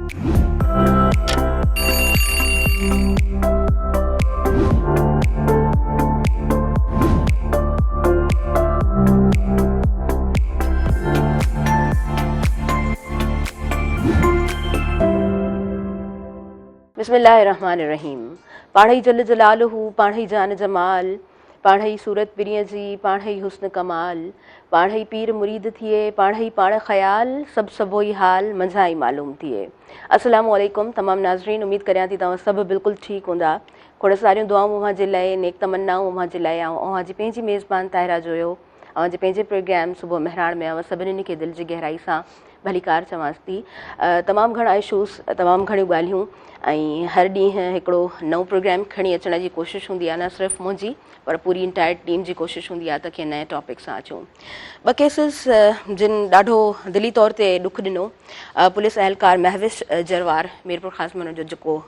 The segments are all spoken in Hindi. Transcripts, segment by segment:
बिस्मिल्लाहिर्रहमानिर्रहीम। पाढ़ई जल जलालहू, पाढ़ई जान जमाल, पाढ़ई सूरत पिरिय जी, पाढ़ई हुस्न कमाल, पाढ़ई पीर मुरीद थिए, पाढ़ई पाण ख़याल, सब सबोई हाल मंझाई मालूम थिए। अस्सलामु अलैकुम तमाम नाज़रीन, उम्मीद करियां थी तव्हां सभु बिल्कुलु ठीकु हूंदा। खोड़ सारियूं दुआऊं अव्हां जे लाइ, नेक तमन्नाऊं अव्हां जे लाइ। अव्हां जी पंहिंजी मेज़बान ताहिरा जो हुयो, अव्हां जे पंहिंजे प्रोग्राम सुबुह मेहरान में सभिनीनि खे दिलि जी गहराई सां भलीकार चवांसि थी। तमामु घणा इशूज़, तमामु घणियूं ॻाल्हियूं, ऐं हर ॾींहुं हिकिड़ो नओं प्रोग्राम खणी अचण जी कोशिशि हूंदी आहे, न सिर्फ़ु मुंहिंजी पर पूरी इंटायर टीम जी कोशिशि हूंदी आहे त कंहिं नए टॉपिक सां अचूं। ॿ केसिस जिन ॾाढो दिली तौर ते ॾुखु ॾिनो। पुलिस अहलकार महविश जरवार मीरपुर ख़ासि में जो जेको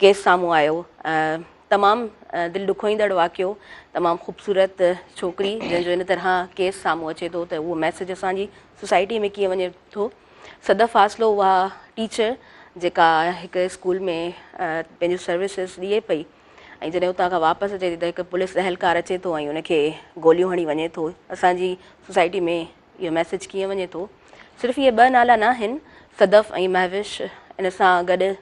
केस साम्हूं आयो, तमामु दिलि ॾुखोईंदड़ वाक़ियो, तमामु ख़ूबसूरत छोकिरी जंहिंजो इन तरह केस साम्हूं अचे थो त उहो मैसेज असांजी सोसाइटी में कीअं वञे थो। सदफ़ फ़ासिलो उहा टीचर जेका हिकु स्कूल में पंहिंजूं सर्विसिस ॾिए पई, ऐं जॾहिं उतां खां वापसि अचे थी त हिकु पुलिस अहलकार अचे थो ऐं उनखे गोलियूं हणी वञे थो। असांजी सोसाइटी में इहो मैसेज कीअं वञे थो। सिर्फ़ु इहे ॿ नाला न आहिनि, सदफ़ ऐं महविश, इन सां गॾु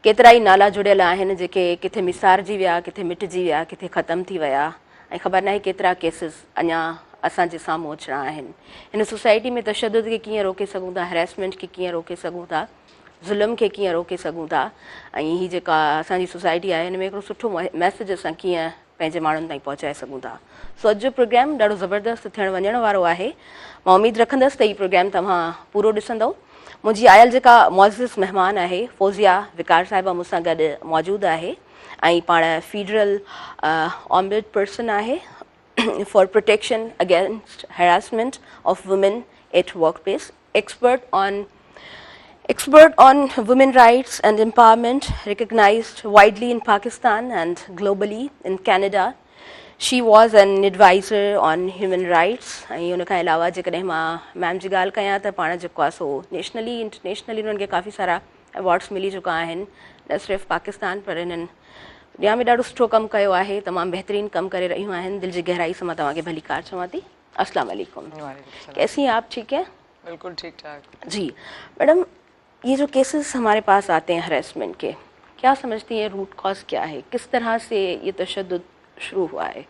केतिरा ई नाला जुड़ियल आहिनि जेके किथे मिसारजी विया, किथे मिटिजी विया, किथे ख़तमु थी विया, ऐं ख़बर नाहे केतिरा केसिस अञा असांजे साम्हूं अचिणा आहिनि। हिन सोसाइटी में तशद्दुद खे कीअं रोके सघूं था, हैरेसमेंट खे कीअं रोके सघूं था, ज़ुल्म खे कीअं रोके सघूं था, ऐं हीअ जेका असांजी सोसाइटी आहे हिन में हिकिड़ो सुठो मैसेज असां कीअं पंहिंजे माण्हुनि ताईं पहुचाए सघूं था। सो अॼु जो प्रोग्राम ॾाढो ज़बरदस्त थियण वञण वारो आहे। मां उमेदु रखंदसि त हीउ प्रोग्राम तव्हां पूरो ॾिसंदव। मुंहिंजी आयल जेका मुअज़्ज़िज़ महिमान आहे, फ़ौज़िया विकार साहिबा मूंसां गॾु मौजूदु आहे, ऐं पाण फेडरल ऑम्बुड पर्सन आहे for protection against harassment of women at workplace, expert on women rights and empowerment, recognized widely in Pakistan and globally in Canada. She was an advisor on human rights. ऐं उन खां अलावा जेकॾहिं मां मैम जी ॻाल्हि कयां त पाण जेको आहे सो नेशनली इंटरनेशनली उन्हनि खे काफ़ी सारा अवॉर्ड्स मिली चुका आहिनि, न सिर्फ़ु पाकिस्तान पर हिननि दुनिया में ॾाढो सुठो कमु कयो आहे, तमामु बहितरीनु कमु करे रहियूं आहिनि। दिलि जी गहराई सां मां तव्हांखे भलीकार चवां थी। अस्सलाम वालेकुम। कैसी हैं आप? ठीक है, बिल्कुल ठीक ठाक जी। मैडम, ये जो केसेस हमारे पास आते हैं हरेसमेंट के, क्या समझती हैं रूट कॉज क्या है, किस तरह से ये तशद्दुद शुरू हुआ है?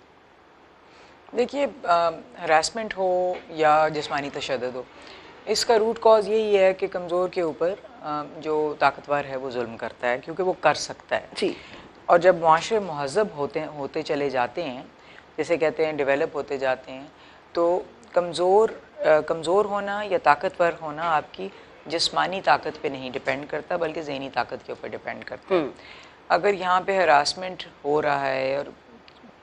देखिए, हरासमेंट हो या जिस्मानी तशद्दुद हो, इसका रूट कॉज यही है कि कमज़ोर के ऊपर जो ताकतवर है वो जुल्म करता है, क्योंकि वो कर सकता है जी। और जब मुआशरे महज़ब होते चले जाते हैं, जैसे कहते हैं डेवलप होते जाते हैं, तो कमज़ोर होना या ताकतवर होना आपकी जिस्मानी ताकत पे नहीं डिपेंड करता, बल्कि ज़हनी ताकत के ऊपर डिपेंड करता है। अगर यहाँ पे हरासमेंट हो रहा है और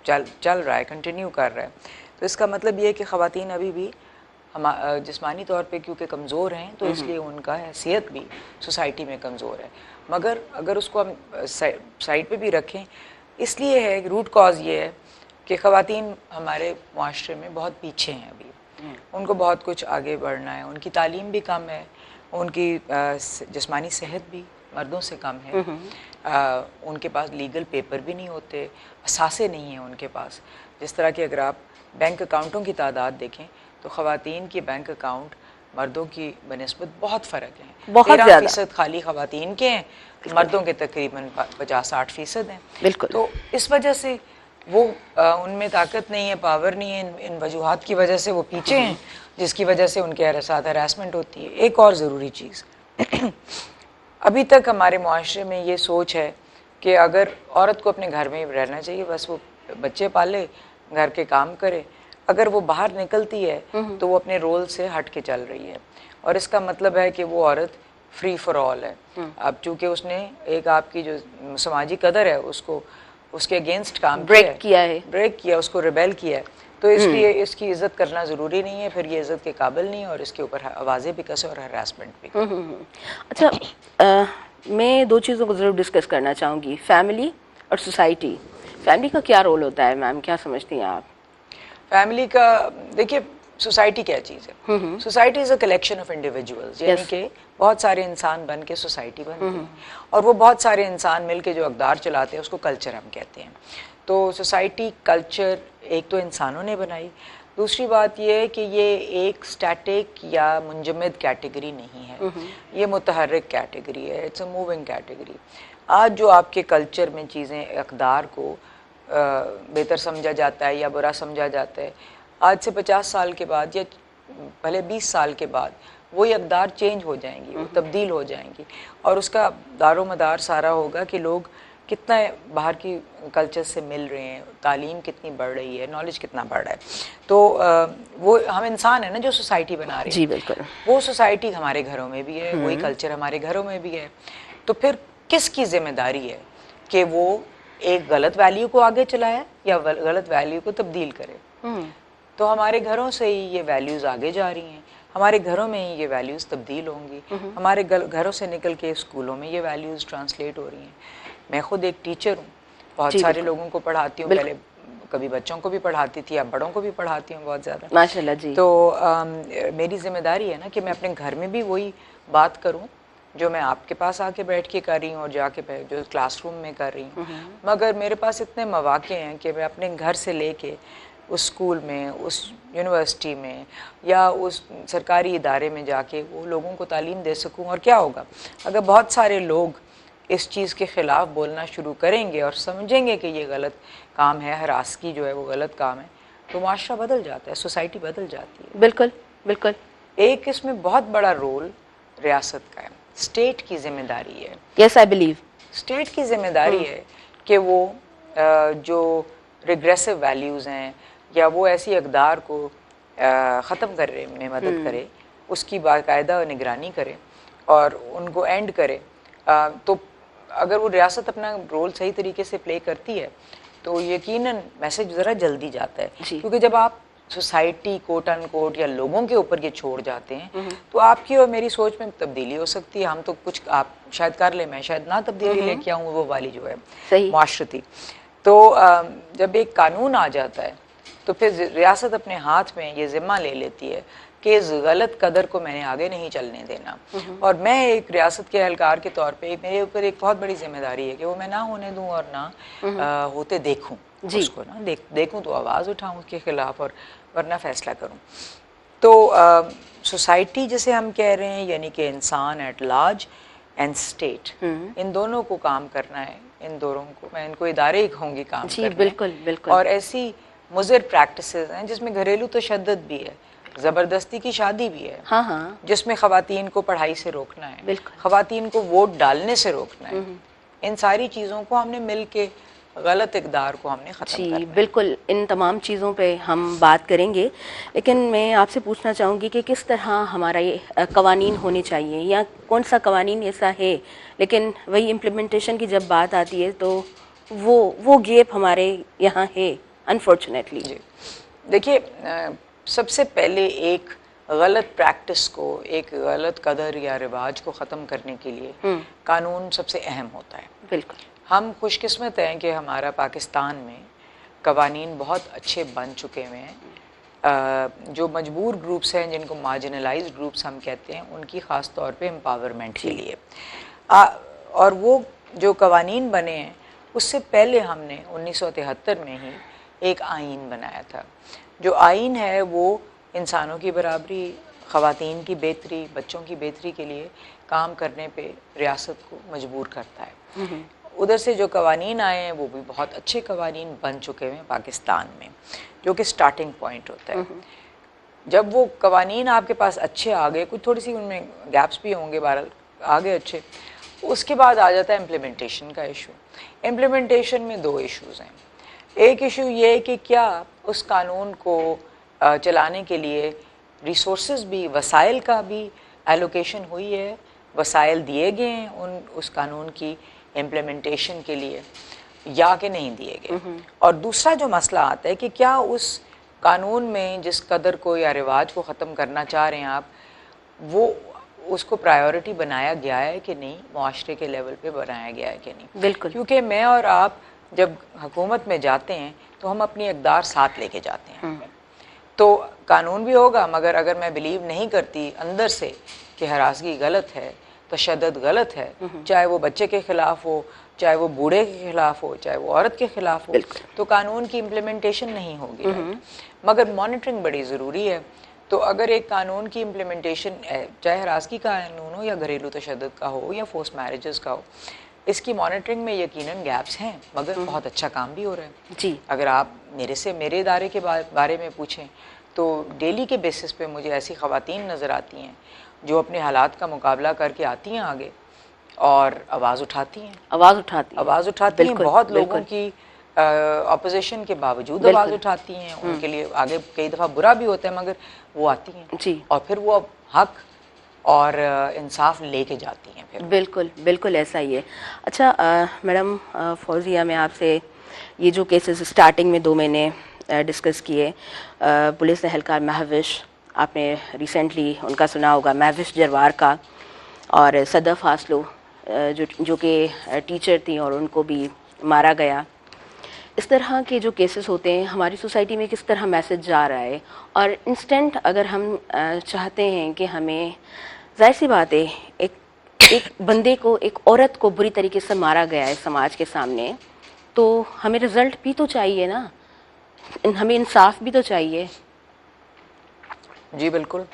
चल रहा है, कंटिन्यू कर रहा है, तो इसका मतलब ये है कि ख़वातीन अभी भी हम जिस्मानी तौर पे क्योंकि कमज़ोर हैं, तो इसलिए उनका हैसियत भी सोसाइटी में कमज़ोर है। मगर अगर उसको हम साइड पे भी रखें, इसलिए है रूट कॉज ये है कि ख़वातीन हमारे मुआशरे में बहुत पीछे हैं अभी। उनको बहुत कुछ आगे बढ़ना है, उनकी तालीम भी कम है, उनकी जिस्मानी सेहत भी मर्दों से कम है, उनके पास लीगल पेपर भी नहीं होते, असासे नहीं हैं उनके पास। जिस तरह की अगर आप बैंक अकाउंटों की तादाद देखें तो ख़वातीन के बैंक अकाउंट मर्दों की बनिस्बत बहुत फ़र्क है। 13% खाली ख़वातीन के हैं, मर्दों के तकरीबन 50-60% हैं। बिल्कुल। तो इस वजह से वो उनमें ताकत नहीं है, पावर नहीं है, इन वजूहात की वजह से वो पीछे हैं, जिसकी वजह से उनके साथ हरासमेंट होती है। एक और ज़रूरी चीज़ अभी तक हमारे मुआशरे में ये सोच है कि अगर औरत को अपने घर में ही रहना चाहिए, बस वो बच्चे पाले, घर के काम करे, अगर वो बाहर निकलती है तो वो अपने रोल से हट के चल रही है, और इसका मतलब है कि वो औरत फ्री फॉर ऑल है। अब चूँकि उसने एक आपकी जो समाजी कदर है उसको उसके अगेंस्ट काम ब्रेक किया, उसको रिबेल किया है, तो इसलिए इसकी इज़्ज़त करना ज़रूरी नहीं है, फिर ये इज़्ज़त के काबिल नहीं है, और इसके ऊपर आवाज़ें भी कसे और हरासमेंट भी। अच्छा, मैं दो चीज़ों को ज़रूर डिस्कस करना चाहूँगी, फैमिली और सोसाइटी। फैमिली का क्या रोल होता है मैम, क्या समझती हैं आप? फैमिली का देखिए, सोसाइटी क्या चीज़ है? Society is a collection of individuals, यानी कि बहुत सारे इंसान बन के सोसाइटी बनती है, और वो बहुत सारे इंसान मिल के जो अक़दार चलाते हैं उसको कल्चर हम कहते हैं। तो सोसाइटी कल्चर एक तो इंसानों ने बनाई, दूसरी बात ये है कि ये एक स्टैटिक या मुंजमद कैटेगरी नहीं है, ये मुतहर्रिक कैटेगरी है, इट्स अ मूविंग कैटेगरी। आज जो आपके कल्चर में चीज़ें अक़दार को बेहतर समझा जाता है या बुरा समझा जाता है, आज से 50 साल के बाद या भले 20 साल के बाद वही अक़दार चेंज हो जाएंगी, वो तब्दील हो जाएंगी, और उसका दारो मदार सारा होगा कि लोग कितना बाहर की कल्चर से मिल रहे हैं, तालीम कितनी बढ़ रही है, नॉलेज कितना बढ़ रहा है। तो वो हम इंसान है ना जो सोसाइटी बना रहे हैं। जी बिल्कुल। वो सोसाइटी हमारे घरों में भी है, वही कल्चर हमारे घरों में भी है। तो फिर किसकी जिम्मेदारी है कि वो एक गलत वैल्यू को आगे चलाए या गलत वैल्यू को तब्दील करे? तो हमारे घरों से ही ये वैल्यूज़ आगे जा रही हैं, हमारे घरों में ही ये वैल्यूज़ तब्दील होंगी, हमारे घरों से निकल के स्कूलों में ये वैल्यूज़ ट्रांसलेट हो रही हैं। मैं खुद एक टीचर हूँ, बहुत सारे लोगों को पढ़ाती हूँ, पहले कभी बच्चों को भी पढ़ाती थी, अब बड़ों को भी पढ़ाती हूँ बहुत ज़्यादा, माशाल्लाह जी। तो मेरी जिम्मेदारी है ना कि मैं अपने घर में भी वही बात करूँ जो मैं आपके पास आके बैठ के कर रही हूँ और जाके जो क्लासरूम में कर रही हूँ। मगर मेरे पास इतने मौक़े हैं कि मैं अपने घर से लेके उस स्कूल में, उस यूनिवर्सिटी में या उस सरकारी इदारे में जाके वो लोगों को तालीम दे सकूँ। और क्या होगा अगर बहुत सारे लोग इस चीज़ के ख़िलाफ़ बोलना शुरू करेंगे और समझेंगे कि ये गलत काम है, हरासगी जो है वो गलत काम है, तो माशरा बदल जाता है, सोसाइटी बदल जाती है। बिल्कुल बिल्कुल। एक इसमें बहुत बड़ा रोल रियासत का है, स्टेट की जिम्मेदारी है। यस आई बिलीव स्टेट की जिम्मेदारी है कि वो जो रिग्रेसिव वैल्यूज़ हैं या वो ऐसी अक़दार को ख़त्म करने में मदद करे, उसकी बाकायदा निगरानी करे और उनको एंड करे। तो अगर वो रियासत अपना रोल सही तरीके से प्ले करती है तो यकीनन मैसेज ज़रा जल्दी जाता है, क्योंकि जब आप सोसाइटी कोट अनकोट या लोगों के ऊपर ये छोड़ जाते हैं तो आपकी और मेरी सोच में तब्दीली हो सकती है। हम तो कुछ आप शायद कर ले, मैं शायद ना तब्दीली लेके आऊँ, वो वाली जो है माशरती। तो जब एक कानून आ जाता है तो फिर रियासत अपने हाथ में ये ज़िम्मा ले लेती है कि इस गलत कदर को मैंने आगे नहीं चलने देना। और मैं एक रियासत के एहलकार के तौर पे मेरे ऊपर एक बहुत बड़ी जिम्मेदारी है कि वो मैं ना होने दूँ और ना होते देखूँ, उसको ना देखूँ तो आवाज़ उठाऊँ उसके ख़िलाफ़ और वरना फ़ैसला करूँ। तो सोसाइटी जिसे हम कह रहे हैं, यानी कि इंसान एट लार्ज एंड स्टेट, इन दोनों को काम करना है, इन दोनों को मैं इनको इदारे ही कहूँगी काम करना है। बिल्कुल बिल्कुल। और ऐसी मुज़िर प्रैक्टिसेस हैं जिसमें घरेलू तशद्दुद भी है, ज़बरदस्ती की शादी भी है, हाँ हाँ, जिसमें ख़वातीन को पढ़ाई से रोकना है, ख़वातीन को वोट डालने से रोकना है। इन सारी चीज़ों को हमने मिल के गलत इक़दार को हमने ख़त्म करना है। बिल्कुल, इन तमाम चीज़ों पे हम बात करेंगे, लेकिन मैं आपसे पूछना चाहूँगी कि किस तरह हमारा ये कवानीन होने चाहिए या कौन सा कवानीन ऐसा है, लेकिन वही इम्प्लीमेंटेशन की जब बात आती है तो वो गैप हमारे यहाँ है अनफॉर्चुनेटली। जी देखिए, सबसे पहले एक गलत प्रैक्टिस को, एक गलत कदर या रिवाज को ख़त्म करने के लिए कानून सबसे अहम होता है। बिल्कुल, हम खुशकिस्मत हैं कि हमारा पाकिस्तान में कवानीन बहुत अच्छे बन चुके हुए हैं। जो मजबूर ग्रुप्स हैं, जिनको मार्जिनलाइज्ड ग्रुप्स हम कहते हैं, उनकी ख़ास तौर पे एम्पावरमेंट के लिए और वो जो कवानीन बने हैं उससे पहले हमने 1973 में ही एक आइन बनाया था। जो आइन है वो इंसानों की बराबरी, ख़वातीन की बेहतरी, बच्चों की बेहतरी के लिए काम करने पे रियासत को मजबूर करता है। उधर से जो कवानीन आए हैं वो भी बहुत अच्छे कवानीन बन चुके हैं पाकिस्तान में, जो कि स्टार्टिंग पॉइंट होता है। जब वो कवानीन आपके पास अच्छे आ गए, कुछ थोड़ी सी उनमें गैप्स भी होंगे, बहरहाल आ गए अच्छे, उसके बाद आ जाता है इम्प्लीमेंटेशन का इशू। इम्प्लीमेंटेशन में दो इश्यूज़ हैं। एक इशू ये है कि क्या उस कानून को चलाने के लिए रिसोर्सेज भी, वसाइल का भी एलोकेशन हुई है, वसाइल दिए गए हैं उस कानून की इम्प्लीमेंटेशन के लिए या कि नहीं दिए गए। और दूसरा जो मसला आता है कि क्या उस कानून में जिस कदर को या रिवाज को ख़त्म करना चाह रहे हैं आप, वो उसको प्रायोरिटी बनाया गया है कि नहीं, मुआशरे के लेवल पे बनाया गया है कि नहीं। बिल्कुल, क्योंकि मैं और आप जब हुकूमत में जाते हैं तो हम अपनी इक़दार साथ लेके जाते हैं। तो कानून भी होगा, मगर अगर मैं बिलीव नहीं करती अंदर से कि हरासगी गलत है, तशद्दुद गलत है, चाहे वो बच्चे के खिलाफ हो, चाहे वो बूढ़े के खिलाफ हो, चाहे वो औरत के खिलाफ हो, तो कानून की इम्प्लीमेंटेशन नहीं होगी। मगर मॉनिटरिंग बड़ी ज़रूरी है। तो अगर एक कानून की इम्प्लीमेंटेशन, चाहे हरासगी का कानून हो या घरेलू तशद्दुद का हो या फोर्स मैरिजेस का हो, इसकी मॉनिटरिंग में यकीनन गैप्स हैं, मगर बहुत अच्छा काम भी हो रहा है जी। अगर आप मेरे इदारे के बारे में पूछें तो डेली के बेसिस पे मुझे ऐसी ख़वातीन नज़र आती हैं जो अपने हालात का मुकाबला करके आती हैं आगे और आवाज़ उठाती हैं। बहुत लोगों की अपोजिशन के बावजूद आवाज़ उठाती हैं। उनके लिए आगे कई दफ़ा बुरा भी होता है, मगर वो आती हैं जी। और फिर वो हक और इंसाफ लेके जाती हैं फिर। बिल्कुल ऐसा ही है। अच्छा मैडम फौजिया, मैं आपसे ये जो केसेस स्टार्टिंग में 2 महीने डिस्कस किए, पुलिस एहलकार महविश, आपने रिसेंटली उनका सुना होगा, महविश जरवार का, और सदफ हासलो जो कि टीचर थी और उनको भी मारा गया। इस तरह के जो केसेस होते हैं, हमारी सोसाइटी में किस तरह मैसेज जा रहा है? और इंस्टेंट अगर हम चाहते हैं कि हमें, जाहिर सी बात है, एक बंदे को, एक औरत को बुरी तरीके से मारा गया है समाज के सामने, तो हमें रिजल्ट भी तो चाहिए ना, हमें इंसाफ भी तो चाहिए। जी बिल्कुल।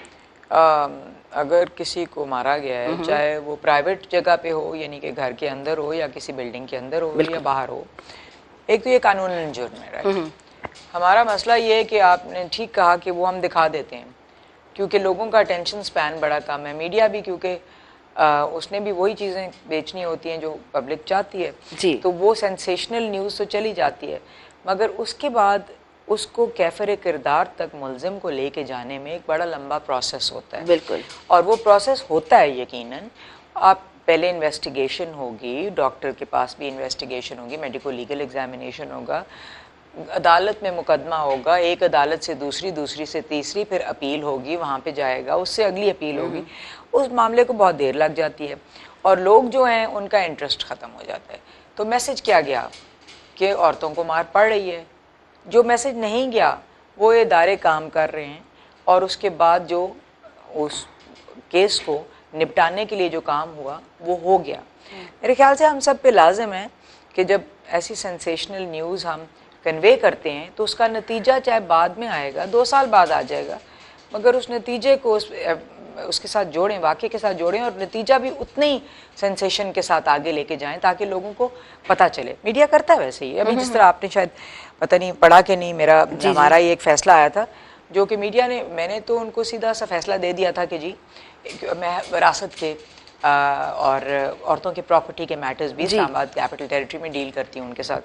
अगर किसी को मारा गया है, चाहे वो प्राइवेट जगह पे हो, यानी कि घर के अंदर हो या किसी बिल्डिंग के अंदर हो या बाहर हो, एक तो ये कानूनन जुर्म है, राइट। हमारा मसला ये है कि आपने ठीक कहा कि वो हम दिखा देते हैं, क्योंकि लोगों का अटेंशन स्पैन बड़ा कम है। मीडिया भी, क्योंकि उसने भी वही चीज़ें बेचनी होती हैं जो पब्लिक चाहती है जी। तो वो सेंसेशनल न्यूज़ तो चली जाती है, मगर उसके बाद उसको कैफर किरदार तक मुलजिम को लेके जाने में एक बड़ा लंबा प्रोसेस होता है। बिल्कुल। और वो प्रोसेस होता है यकीनन, आप पहले इन्वेस्टिगेशन होगी, डॉक्टर के पास भी इन्वेस्टिगेशन होगी, मेडिको लीगल एग्जामिनेशन होगा, अदालत में मुकदमा होगा, एक अदालत से दूसरी, दूसरी से तीसरी, फिर अपील होगी, वहाँ पे जाएगा, उससे अगली अपील होगी। उस मामले को बहुत देर लग जाती है और लोग जो हैं उनका इंटरेस्ट ख़त्म हो जाता है। तो मैसेज क्या गया कि औरतों को मार पड़ रही है। जो मैसेज नहीं गया वो ये इदारे काम कर रहे हैं और उसके बाद जो उस केस को निपटाने के लिए जो काम हुआ वो हो गया। मेरे ख्याल से हम सब पे लाजिम है कि जब ऐसी सेंसेशनल न्यूज़ हम कन्वे करते हैं तो उसका नतीजा चाहे बाद में आएगा, 2 साल बाद आ जाएगा, मगर उस नतीजे को उसके साथ जोड़ें, वाक़े के साथ जोड़ें और नतीजा भी उतने ही सेंसेशन के साथ आगे लेके जाएं ताकि लोगों को पता चले। मीडिया करता है वैसे ही। अभी जिस तरह आपने शायद पता नहीं पढ़ा कि नहीं, हमारा ही एक फ़ैसला आया था जो कि मीडिया ने, मैंने तो उनको सीधा सा फैसला दे दिया था कि जी मैं विरासत के और औरतों के प्रॉपर्टी के मैटर्स भी इस्लामाबाद कैपिटल टेरिटरी में डील करती हूँ उनके साथ।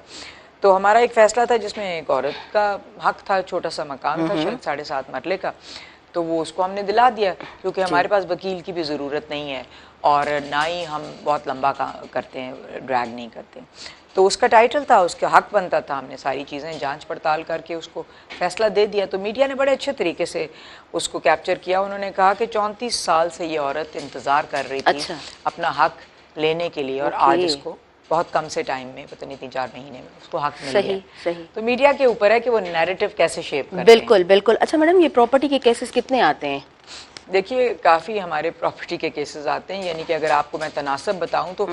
तो हमारा एक फ़ैसला था जिसमें एक औरत का हक था, छोटा सा मकान था शायद 7.5 मरले का, तो वो उसको हमने दिला दिया क्योंकि हमारे पास वकील की भी ज़रूरत नहीं है और ना ही हम बहुत लंबा करते हैं, ड्रैग नहीं करते। तो उसका टाइटल था, उसका हक बनता था, हमने सारी चीज़ें जांच पड़ताल करके उसको फ़ैसला दे दिया। तो मीडिया ने बड़े अच्छे तरीके से उसको कैप्चर किया। उन्होंने कहा कि 34 साल से ये औरत इंतज़ार कर रही थी अपना हक लेने के लिए और आज इसको बहुत कम से टाइम में, पता नहीं 3-4 महीने में उसको हक मिल गया। सही। तो मीडिया के ऊपर है कि वो नैरेटिव कैसे शेप करते हैं। बिल्कुल। अच्छा मैडम, ये प्रॉपर्टी के केसेस कितने आते हैं? देखिए काफ़ी हमारे प्रॉपर्टी के केसेस आते हैं, यानी कि अगर आपको मैं तनासब बताऊं तो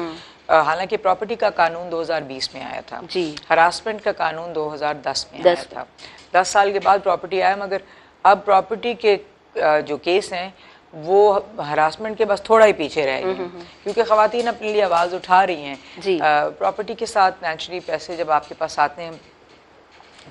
हालांकि प्रॉपर्टी का कानून 2020 में आया था जी, हरासमेंट का कानून 2010 में आया था, 10 साल के बाद प्रॉपर्टी आया, मगर अब प्रॉपर्टी के जो केस हैं वो हरासमेंट के बस थोड़ा ही पीछे रह गए क्योंकि ख़वातीन अपने लिए आवाज़ उठा रही हैं। प्रॉपर्टी के साथ नेचुरली पैसे जब आपके पास आते हैं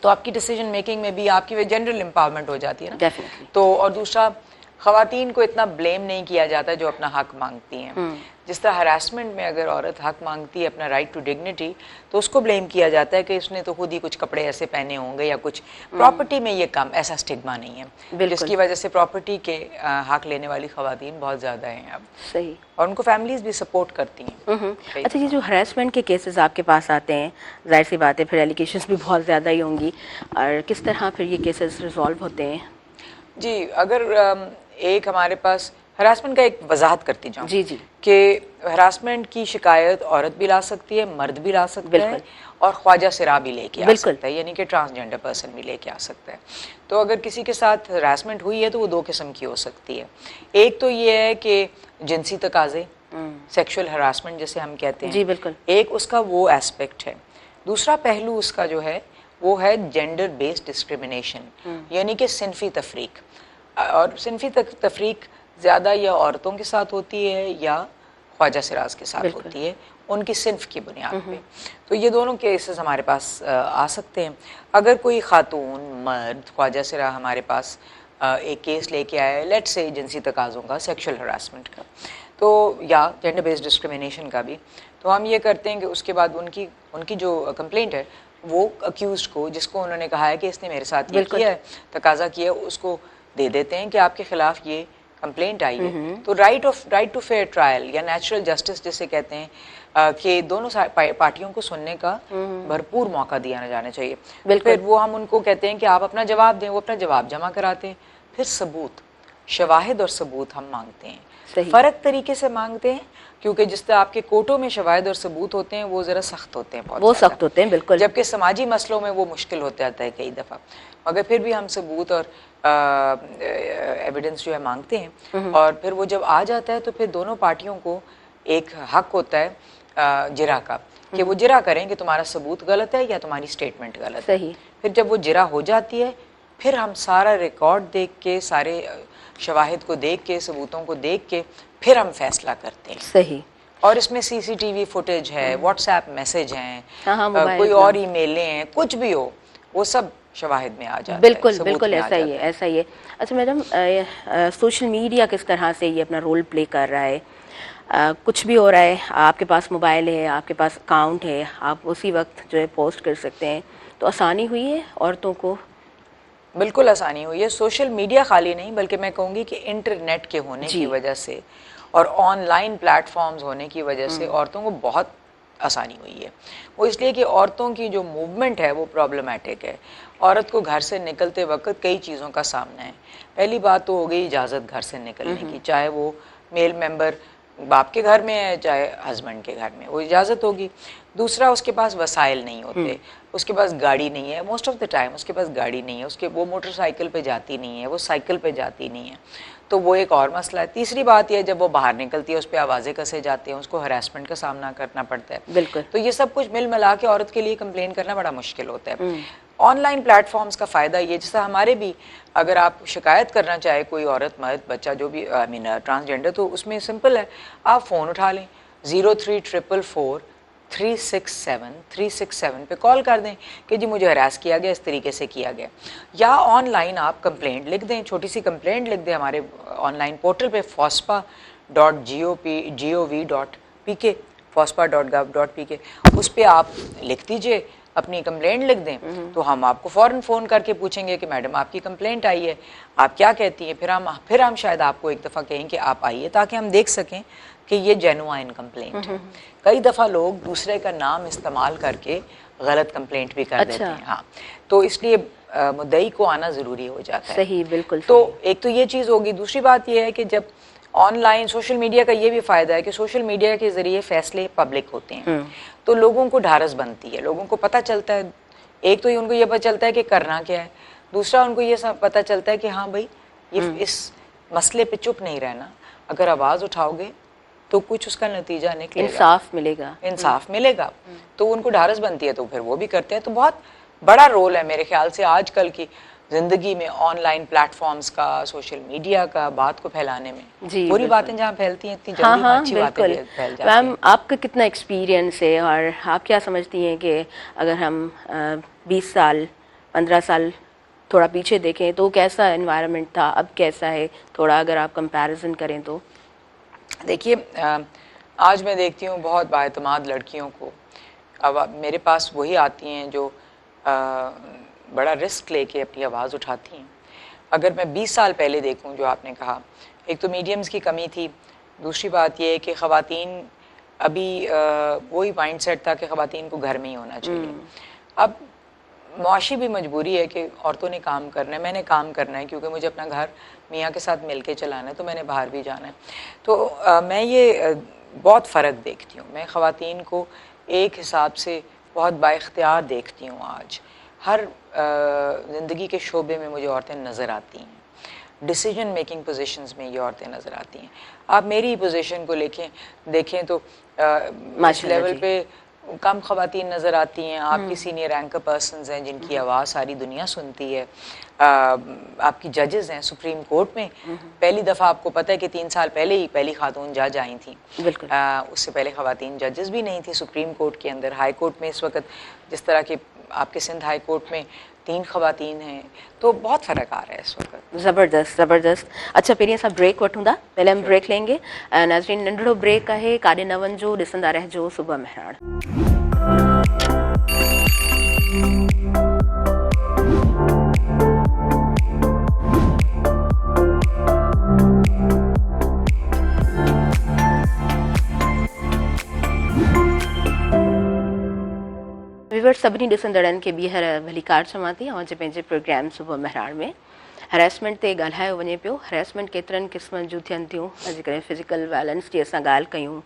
तो आपकी डिसीजन मेकिंग में भी आपकी जनरल एम्पावरमेंट हो जाती है ना। तो और दूसरा, ख़वातीन को इतना ब्लेम नहीं किया जाता जो अपना हक मांगती हैं। जिस तरह हरासमेंट में अगर औरत हक मांगती है, अपना राइट टू डिग्निटी, तो उसको ब्लेम किया जाता है कि उसने तो खुद ही कुछ कपड़े ऐसे पहने होंगे या कुछ। प्रॉपर्टी में ये कम ऐसा स्टिग्मा नहीं है, जिसकी वजह से प्रॉपर्टी के हक लेने वाली ख़वातीन बहुत ज़्यादा हैं अब। सही। और उनको फैमिलीज भी सपोर्ट करती हैं। अच्छा, ये जो हरासमेंट के केसेस आपके पास आते हैं, जाहिर सी बात है फिर एलिगेशंस भी बहुत ज़्यादा ही होंगी, और किस तरह फिर ये केसेस रिजॉल्व होते हैं? जी, अगर एक हमारे पास हरासमेंट का एक वजाहत करती जाऊँ जी जी कि हरासमेंट की शिकायत औरत भी ला सकती है, मर्द भी ला सकता है और ख्वाजा सिरा भी लेके आ सकता है, यानी कि ट्रांसजेंडर पर्सन भी लेके आ सकता है। तो अगर किसी के साथ हरासमेंट हुई है तो वो दो किस्म की हो सकती है। एक तो ये है कि जिनसी तकाजे, सेक्सुअल हरासमेंट जिसे हम कहते हैं, जी बिल्कुल, एक उसका वो एस्पेक्ट है। दूसरा पहलू उसका जो है वो है जेंडर बेस्ड डिस्क्रिमिनेशन, यानी कि सिनफी तफरीक। और सिनफी तफरीक ज़्यादा या औरतों के साथ होती है या ख्वाजा सिराज के साथ होती है, उनकी सिनफ की बुनियाद पे। तो ये दोनों केसेस हमारे पास आ सकते हैं। अगर कोई खातून, मर्द, ख्वाजा सिरा हमारे पास एक केस लेके आए, लेट्स से जिनसी तकाज़ों का, सेक्सुअल हरासमेंट का, तो या जेंडर बेस्ड डिस्क्रिमिनेशन का भी, तो हम ये करते हैं कि उसके बाद उनकी जो कंप्लेंट है वो अक्यूज को, जिसको उन्होंने कहा है कि इसने मेरे साथ ये किया है, तकाजा किया, उसको दे देते हैं कि आपके खिलाफ ये कंप्लेंट आई है। तो राइट टू फेयर ट्रायल या नेचुरल जस्टिस जिसे कहते हैं कि दोनों पार्टियों को सुनने का भरपूर मौका दिया जाना चाहिए। फिर वो हम उनको कहते हैं कि आप अपना जवाब दें, वो अपना जवाब जमा कराते हैं। फिर सबूत, शवाहिद और सबूत हम मांगते हैं, फ़र्क तरीके से मांगते हैं, क्योंकि जिस तरह आपके कोर्टों में शवाहिद और सबूत होते हैं वो ज़रा सख्त होते हैं, बहुत सख्त होते हैं, बिल्कुल, जबकि समाजी मसलों में वो मुश्किल होते आता है कई दफ़ा। मगर फिर भी हम सबूत और एविडेंस जो है मांगते हैं, और फिर वो जब आ जाता है तो फिर दोनों पार्टियों को एक हक होता है जिरा का, कि वो जिरा करें कि तुम्हारा सबूत गलत है या तुम्हारी स्टेटमेंट गलत है। फिर जब वो जिरा हो जाती है, फिर हम सारा रिकॉर्ड देख के, सारे शवाहिद को देख के, सबूतों को देख के फिर हम फैसला करते हैं। सही। और इसमें CCTV फुटेज है, व्हाट्सएप मैसेज हैं, कोई और ईमेलें हैं, कुछ भी हो, वो सब शवाहिद में आ जाता बिल्कुल, है, बिल्कुल ऐसा ही है, ऐसा ही है। अच्छा मैडम, सोशल मीडिया किस तरह से ये अपना रोल प्ले कर रहा है? कुछ भी हो रहा है, आपके पास मोबाइल है, आपके पास अकाउंट है, आप उसी वक्त जो है पोस्ट कर सकते हैं, तो आसानी हुई है औरतों को? बिल्कुल आसानी हुई है। सोशल मीडिया खाली नहीं, बल्कि मैं कहूँगी कि इंटरनेट के होने की वजह से और ऑनलाइन प्लेटफॉर्म्स होने की वजह से औरतों को बहुत आसानी हुई है। वो इसलिए कि औरतों की जो मूवमेंट है वो प्रॉब्लमेटिक है। औरत को घर से निकलते वक्त कई चीज़ों का सामना है। पहली बात तो हो गई इजाज़त घर से निकलने की, चाहे वो मेल मेंबर बाप के घर में है चाहे हस्बैंड के घर में, वो इजाज़त होगी। दूसरा, उसके पास वसाइल नहीं होते, उसके पास गाड़ी नहीं है, मोस्ट ऑफ द टाइम उसके पास गाड़ी नहीं है, वो मोटरसाइकिल पे जाती नहीं है, वो साइकिल पे जाती नहीं है, तो वो एक और मसला है। तीसरी बात यह, जब वो बाहर निकलती है उस पर आवाज़ें कसे जाती हैं, उसको हरासमेंट का सामना करना पड़ता है। बिल्कुल। तो ये सब कुछ मिल मिला के औरत के लिए कंप्लेन करना बड़ा मुश्किल होता है। ऑनलाइन प्लेटफॉर्म्स का फ़ायदा ये, जैसा हमारे भी, अगर आप शिकायत करना चाहे कोई औरत, मर्द, बच्चा, जो भी, आई मीन ट्रांसजेंडर, तो उसमें सिंपल है, आप फ़ोन उठा लें, 0344 367 पे कॉल कर दें कि जी मुझे हरास किया गया, इस तरीके से किया गया। या ऑनलाइन आप कंप्लेंट लिख दें, छोटी सी कंप्लेंट लिख दें हमारे ऑनलाइन पोर्टल पे fospa.gov.pk, fospa.gov.pk, उस पर आप लिख दीजिए, अपनी कंप्लेंट लिख दें, तो हम आपको फ़ौरन फ़ोन करके पूछेंगे कि मैडम आपकी कंप्लेंट आई है, आप क्या कहती हैं। फिर हम शायद आपको एक दफ़ा कहें कि आप आइए, ताकि हम देख सकें कि ये जेन्युइन कंप्लेंट है। कई दफ़ा लोग दूसरे का नाम इस्तेमाल करके गलत कंप्लेंट भी कर देते हैं। हाँ, तो इसलिए मुद्दई को आना ज़रूरी हो जाता है। सही, बिल्कुल। तो एक तो ये चीज़ होगी। दूसरी बात ये है कि जब ऑनलाइन, सोशल मीडिया का ये भी फ़ायदा है कि सोशल मीडिया के ज़रिए फ़ैसले पब्लिक होते हैं, तो लोगों को ढारस बनती है, लोगों को पता चलता है। एक तो उनको ये पता चलता है कि करना क्या है, दूसरा उनको ये पता चलता है कि हाँ भाई, ये इस मसले पे चुप नहीं रहना, अगर आवाज़ उठाओगे तो कुछ उसका नतीजा निकलेगा, इंसाफ मिलेगा। तो उनको ढारस बनती है, तो फिर वो भी करते हैं। तो बहुत बड़ा रोल है मेरे ख्याल से आजकल की ज़िंदगी में ऑनलाइन प्लेटफॉर्म्स का, सोशल मीडिया का, बात को फैलाने में। बुरी बातें जहाँ फैलती हैं इतनी जल्दी, अच्छी बातें फैल जाती हैं। मैम, आपका कितना एक्सपीरियंस है और आप क्या समझती हैं कि अगर हम 20 साल 15 साल थोड़ा पीछे देखें तो कैसा एनवायरनमेंट था, अब कैसा है, थोड़ा अगर आप कंपैरिजन करें तो? देखिए, आज मैं देखती हूँ बहुत बाएतमाद लड़कियों को, अब मेरे पास वही आती हैं जो बड़ा रिस्क लेके अपनी आवाज़ उठाती हैं। अगर मैं 20 साल पहले देखूं, जो आपने कहा, एक तो मीडियम्स की कमी थी, दूसरी बात यह है कि ख़वातीन अभी वही माइंड सेट था कि ख़वातीन को घर में ही होना चाहिए। अब मुआशी भी मजबूरी है कि औरतों ने काम करना है, मैंने काम करना है क्योंकि मुझे अपना घर मियाँ के साथ मिल के चलाना है, तो मैंने बाहर भी जाना है। तो मैं ये बहुत फ़र्क देखती हूँ। मैं ख़वातीन को एक हिसाब से बहुत बाइख्तियार देखती हूँ। आज हर ज़िंदगी के शोबे में मुझे औरतें नज़र आती हैं, डिसीजन मेकिंग पोजीशंस में ये औरतें नज़र आती हैं। आप मेरी पोजीशन को देखें तो इस लेवल पे कम ख़वातीन नज़र आती हैं। आपकी सीनियर एंकर पर्सनस हैं जिनकी आवाज़ सारी दुनिया सुनती है। आपकी जजेस हैं सुप्रीम कोर्ट में। पहली दफ़ा आपको पता है कि 3 साल पहले ही पहली खातून जज आई थी। उससे पहले ख़वातीन जजेस भी नहीं थी सुप्रीम कोर्ट के अंदर। हाई कोर्ट में इस वक्त जिस तरह के आपके सिंध हाई कोर्ट में 3 ख़वातीन हैं, तो बहुत फ़र्क आ रहा है इस वक्त। ज़बरदस्त ज़बरदस्त। अच्छा पहिरीं असां ब्रेक वठूं था, पहले हम ब्रेक लेंगे। नाज़रीन नंढड़ो ब्रेक आहे, काॾे न वञिजो, ॾिसंदा रहिजो सुबह मेहराण। व्यूअर्स सभिनी ॾिसंदड़नि खे ॿीहर भलीकार चवां थी। अॼु पंहिंजे प्रोग्राम सुबह मेहराण में हरेसमेंट ते ॻाल्हायो वञे पियो। हरेसमेंट केतिरनि क़िस्मनि जूं थियनि थियूं। अॼुकल्ह फिज़िकल वायलेंस जी असां ॻाल्हि कयूं,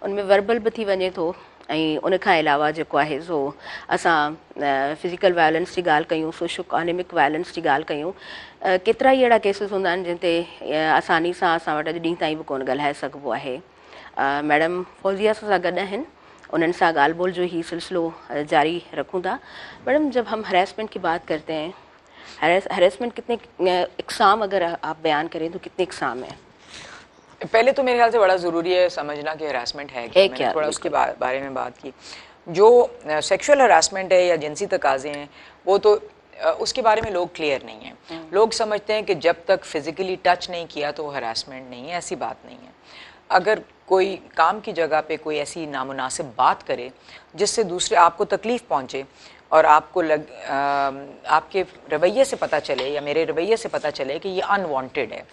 उनमें वर्बल बि थी वञे थो, ऐं उनखां अलावा जेको आहे सो असां फिज़िकल वायलेंस जी ॻाल्हि कयूं, सोशो इकोनॉमिक वायलेंस जी ॻाल्हि कयूं। केतिरा ई अहिड़ा केसिस हूंदा आहिनि जिन ते आसानी सां असां वटि अॼु ॾींहं ताईं बि कोन ॻाल्हाए सघिबो आहे। मैडम फौजिया सां गॾु आहिनि, उन्हनि सां ॻाल्हि ॿोल जो ही सिलसिलो जारी रखूं था। मैडम जब हम हरेसमेंट की बात करते हैं, हरेसमेंट कितने इकसाम अगर आप बयान करें तो कितने इकसाम हैं? पहले तो मेरे ख्याल से बड़ा ज़रूरी है समझना कि हरासमेंट है क्या। मैंने थोड़ा उसके बारे में बात की। जो सेक्सुअल हरासमेंट है या जिनसी तकाज़े हैं, वो तो उसके बारे में लोग क्लियर नहीं हैं। लोग समझते हैं कि जब तक फिज़िकली टच नहीं किया तो वो हरासमेंट नहीं है। ऐसी बात नहीं है। अगर कोई काम की जगह पे कोई ऐसी नामुनासिब बात करे जिससे दूसरे आपको तकलीफ़ पहुँचे और आपको आपके रवैये से पता चले या मेरे रवैये से पता चले कि ये अनवांटेड है,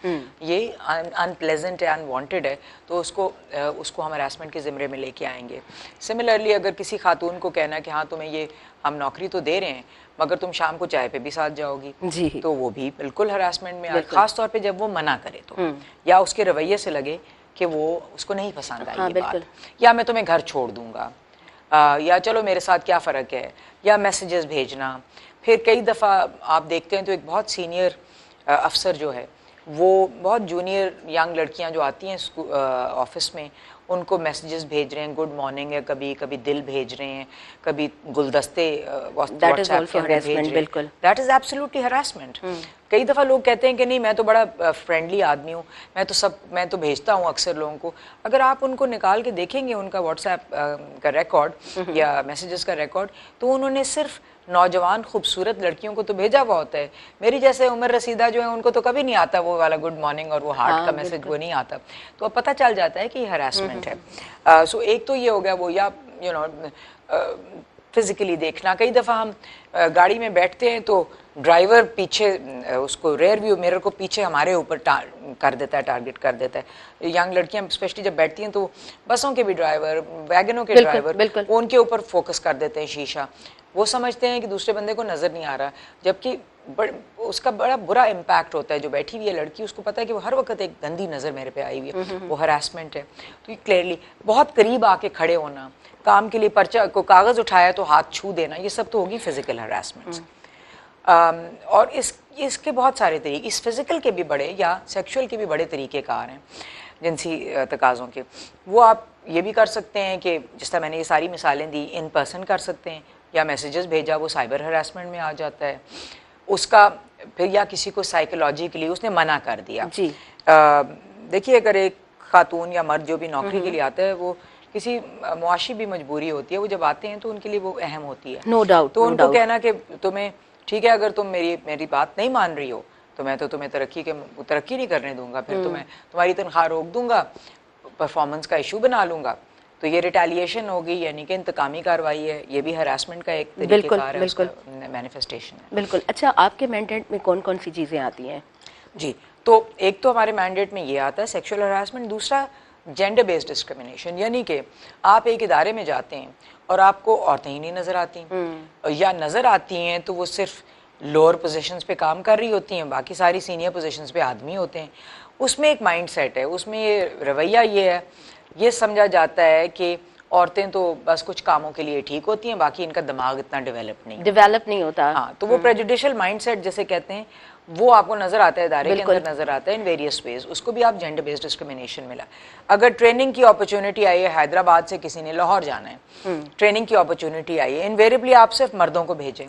ये अनप्लेजेंट है, अनवांटेड है, तो उसको हम हरासमेंट के ज़िम्मे में लेके आएंगे। सिमिलरली अगर किसी खातून को कहना कि हाँ तुम्हें ये हम नौकरी तो दे रहे हैं मगर तुम शाम को चाय पे भी साथ जाओगी, तो वो भी बिल्कुल हरासमेंट में आए। ख़ास तौर पे जब वो मना करे तो, या उसके रवैये से लगे कि वो उसको नहीं पसंद आई ये बात, या मैं तुम्हें घर छोड़ दूंगा, या चलो मेरे साथ क्या फ़र्क है, या मैसेजेस भेजना। फिर कई दफ़ा आप देखते हैं तो एक बहुत सीनियर अफसर जो है वो बहुत जूनियर यंग लड़कियां जो आती हैं ऑफिस में, उनको मैसेजेस भेज रहे हैं, गुड मॉर्निंग है, कभी कभी दिल भेज रहे हैं, कभी गुलदस्ते व्हाट्सएप पे भेज रहे हैं। That is absolutely harassment. कई दफ़ा लोग कहते हैं कि नहीं मैं तो बड़ा फ्रेंडली आदमी हूँ, मैं तो भेजता हूँ अक्सर लोगों को। अगर आप उनको निकाल के देखेंगे उनका व्हाट्सएप का रिकॉर्ड या मैसेजेस का रिकॉर्ड, तो उन्होंने सिर्फ नौजवान खूबसूरत लड़कियों को तो भेजा हुआ होता है। मेरी जैसे उम्र रसीदा जो है उनको तो कभी नहीं आता वो वाला गुड मॉर्निंग और वो हार्ट का मैसेज, वो नहीं आता। तो अब पता चल जाता है कि ये हरासमेंट है। सो एक तो ये हो गया वो, या फिज़िकली देखना। कई दफ़ा हम गाड़ी में बैठते हैं तो ड्राइवर पीछे उसको रेयर व्यू मिरर को पीछे हमारे ऊपर कर देता है, टारगेट कर देता है। यंग लड़कियां स्पेशली जब बैठती हैं तो बसों के भी ड्राइवर, वैगनों के ड्राइवर, वो उनके ऊपर फोकस कर देते हैं शीशा। वो समझते हैं कि दूसरे बंदे को नज़र नहीं आ रहा, जबकि उसका बड़ा बुरा इम्पैक्ट होता है। जो बैठी हुई है लड़की, उसको पता है कि वो हर वक्त एक गंदी नज़र मेरे पे आई हुई है, वो हरासमेंट है। तो ये क्लियरली बहुत करीब आके खड़े होना, काम के लिए पर्चा को कागज़ उठाया तो हाथ छू देना, ये सब तो होगी फिज़िकल हरासमेंट। और इसके बहुत सारे तरीके, इस फिज़िकल के भी बड़े या सेक्सुअल के भी बड़े तरीक़ेकार हैं जिनसी तकाज़ों के। वो आप ये भी कर सकते हैं कि जिस तरह मैंने ये सारी मिसालें दी, इन पर्सन कर सकते हैं, या मैसेजेस भेजा वो साइबर हरासमेंट में आ जाता है उसका। फिर या किसी को साइकोलॉजिकली उसने मना कर दिया जी। देखिए अगर एक खातून या मर्द जो भी नौकरी के लिए आता है, वो किसी मुआशी भी मजबूरी होती है, वो जब आते हैं तो उनके लिए वो अहम होती है, नो डाउट। तो उनको कहना कि तुम्हें ठीक है, अगर तुम मेरी बात नहीं मान रही हो तो मैं तो तुम्हें तरक्की नहीं करने दूंगा, फिर तुम्हारी तनख्वाह रोक दूंगा, परफॉर्मेंस का इशू बना लूंगा। तो ये रिटेलिएशन होगी, यानी कि इंतकामी कार्रवाई है। ये भी हरासमेंट का एक तरीक़ेकार है, उसका मैनिफेस्टेशन है। बिल्कुल। अच्छा, आपके मैंडेट में कौन कौन सी चीज़ें आती हैं? जी, तो एक तो हमारे मैंडेट में ये आता है सेक्सुअल हरासमेंट। दूसरा जेंडर बेस्ड डिस्क्रिमिनेशन, यानी कि आप एक इदारे में जाते हैं और आपको औरतें ही नहीं नज़र आती, या नज़र आती हैं तो वो सिर्फ लोअर पोजीशंस पे काम कर रही होती हैं, बाकी सारी सीनियर पोजीशंस पे आदमी होते हैं। उसमें एक माइंड सेट है, उसमें ये रवैया ये है, ये समझा जाता है कि औरतें तो बस कुछ कामों के लिए ठीक होती हैं, बाकी इनका दिमाग इतना डेवलप नहीं होता। हाँ, तो वो प्रेजुडिशियल माइंडसेट जिसे कहते हैं वो आपको नजर आता है, इदारे के अंदर नजर आता है इन वेरियस वेज। उसको भी आप जेंडर बेस्ड डिस्क्रिमिनेशन मिला। अगर ट्रेनिंग की अपॉर्चुनिटी आई है, हैदराबाद से किसी ने लाहौर जाना है, ट्रेनिंग की अपॉर्चुनिटी आई है, इनवेरियबली आप सिर्फ मर्दों को भेजें।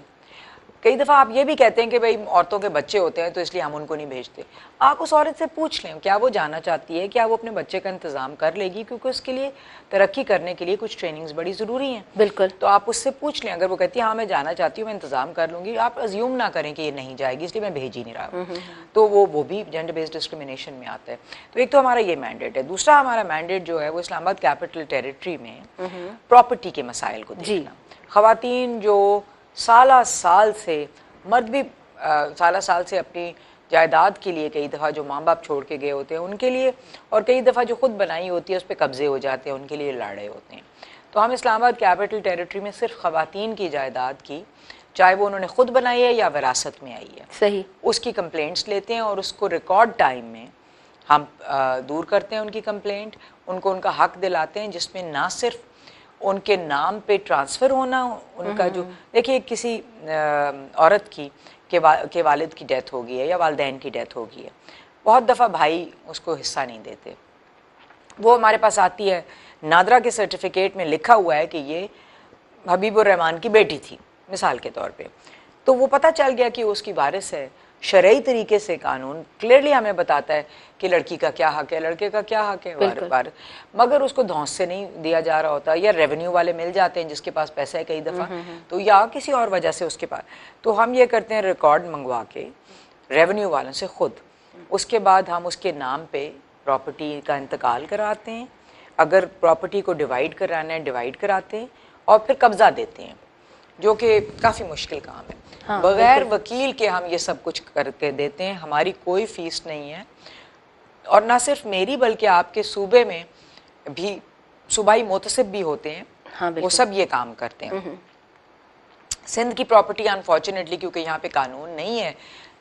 कई दफ़ा आप ये भी कहते हैं कि भाई औरतों के बच्चे होते हैं तो इसलिए हम उनको नहीं भेजते। आप उस औरत से पूछ लें क्या वो जाना चाहती है, क्या वो अपने बच्चे का इंतज़ाम कर लेगी, क्योंकि उसके लिए तरक्की करने के लिए कुछ ट्रेनिंग्स बड़ी ज़रूरी हैं। बिल्कुल। तो आप उससे पूछ लें, अगर वो कहती है हाँ मैं जाना चाहती हूँ, मैं इंतज़ाम कर लूँगी, आप अज्यूम ना करें कि ये नहीं जाएगी इसलिए मैं भेज ही नहीं रहा हूँ। तो वो भी जेंडर बेस्ड डिस्क्रिमिनेशन में आता है। तो एक तो हमारा ये मैंडेट है। दूसरा हमारा मैंडेट जो है वो इस्लामाबाद कैपिटल टेरिटरी में प्रॉपर्टी के मसाइल को देखना। ख़वातीन जो साल से, मर्द भी साल से अपनी जायदाद के लिए कई दफ़ा जो माँ बाप छोड़ के गए होते हैं उनके लिए, और कई दफ़ा जो खुद बनाई होती है उस पर कब्जे हो जाते हैं, उनके लिए लड़ रहे होते हैं। तो हम इस्लामाबाद कैपिटल टेरिटरी में सिर्फ ख़वातीन की जायदाद की, चाहे वो उन्होंने खुद बनाई है या विरासत में आई है, सही, उसकी कंप्लेंट्स लेते हैं और उसको रिकॉर्ड टाइम में हम दूर करते हैं उनकी कंप्लेंट, उनको उनका हक दिलाते हैं, जिसमें ना सिर्फ उनके नाम पे ट्रांसफ़र होना, उनका जो देखिए किसी औरत की के वालिद की डेथ हो गई है या वालदैन की डेथ हो गई है, बहुत दफ़ा भाई उसको हिस्सा नहीं देते। वो हमारे पास आती है, नादरा के सर्टिफिकेट में लिखा हुआ है कि ये हबीबुर रहमान की बेटी थी मिसाल के तौर पे, तो वो पता चल गया कि उसकी वारिस है। शरई तरीके से कानून क्लियरली हमें बताता है कि लड़की का क्या हक है, लड़के का क्या हक है, मगर उसको धौंस से नहीं दिया जा रहा होता, या रेवेन्यू वाले मिल जाते हैं जिसके पास पैसा है कई दफ़ा, तो या किसी और वजह से उसके पास, तो हम ये करते हैं रिकॉर्ड मंगवा के रेवेन्यू वालों से खुद, उसके बाद हम उसके नाम पे प्रॉपर्टी का इंतकाल कराते हैं। अगर प्रॉपर्टी को डिवाइड कराना है डिवाइड कराते हैं और फिर कब्जा देते हैं, जो कि काफ़ी मुश्किल काम है। हाँ, बगैर वकील के हम ये सब कुछ करके देते हैं, हमारी कोई फीस नहीं है। और ना सिर्फ मेरी बल्कि आपके सूबे में भी सूबाई मोतसिब भी होते हैं, हाँ, वो सब ये काम करते हैं। सिंध की प्रॉपर्टी अनफॉर्चुनेटली क्योंकि यहाँ पे कानून नहीं है,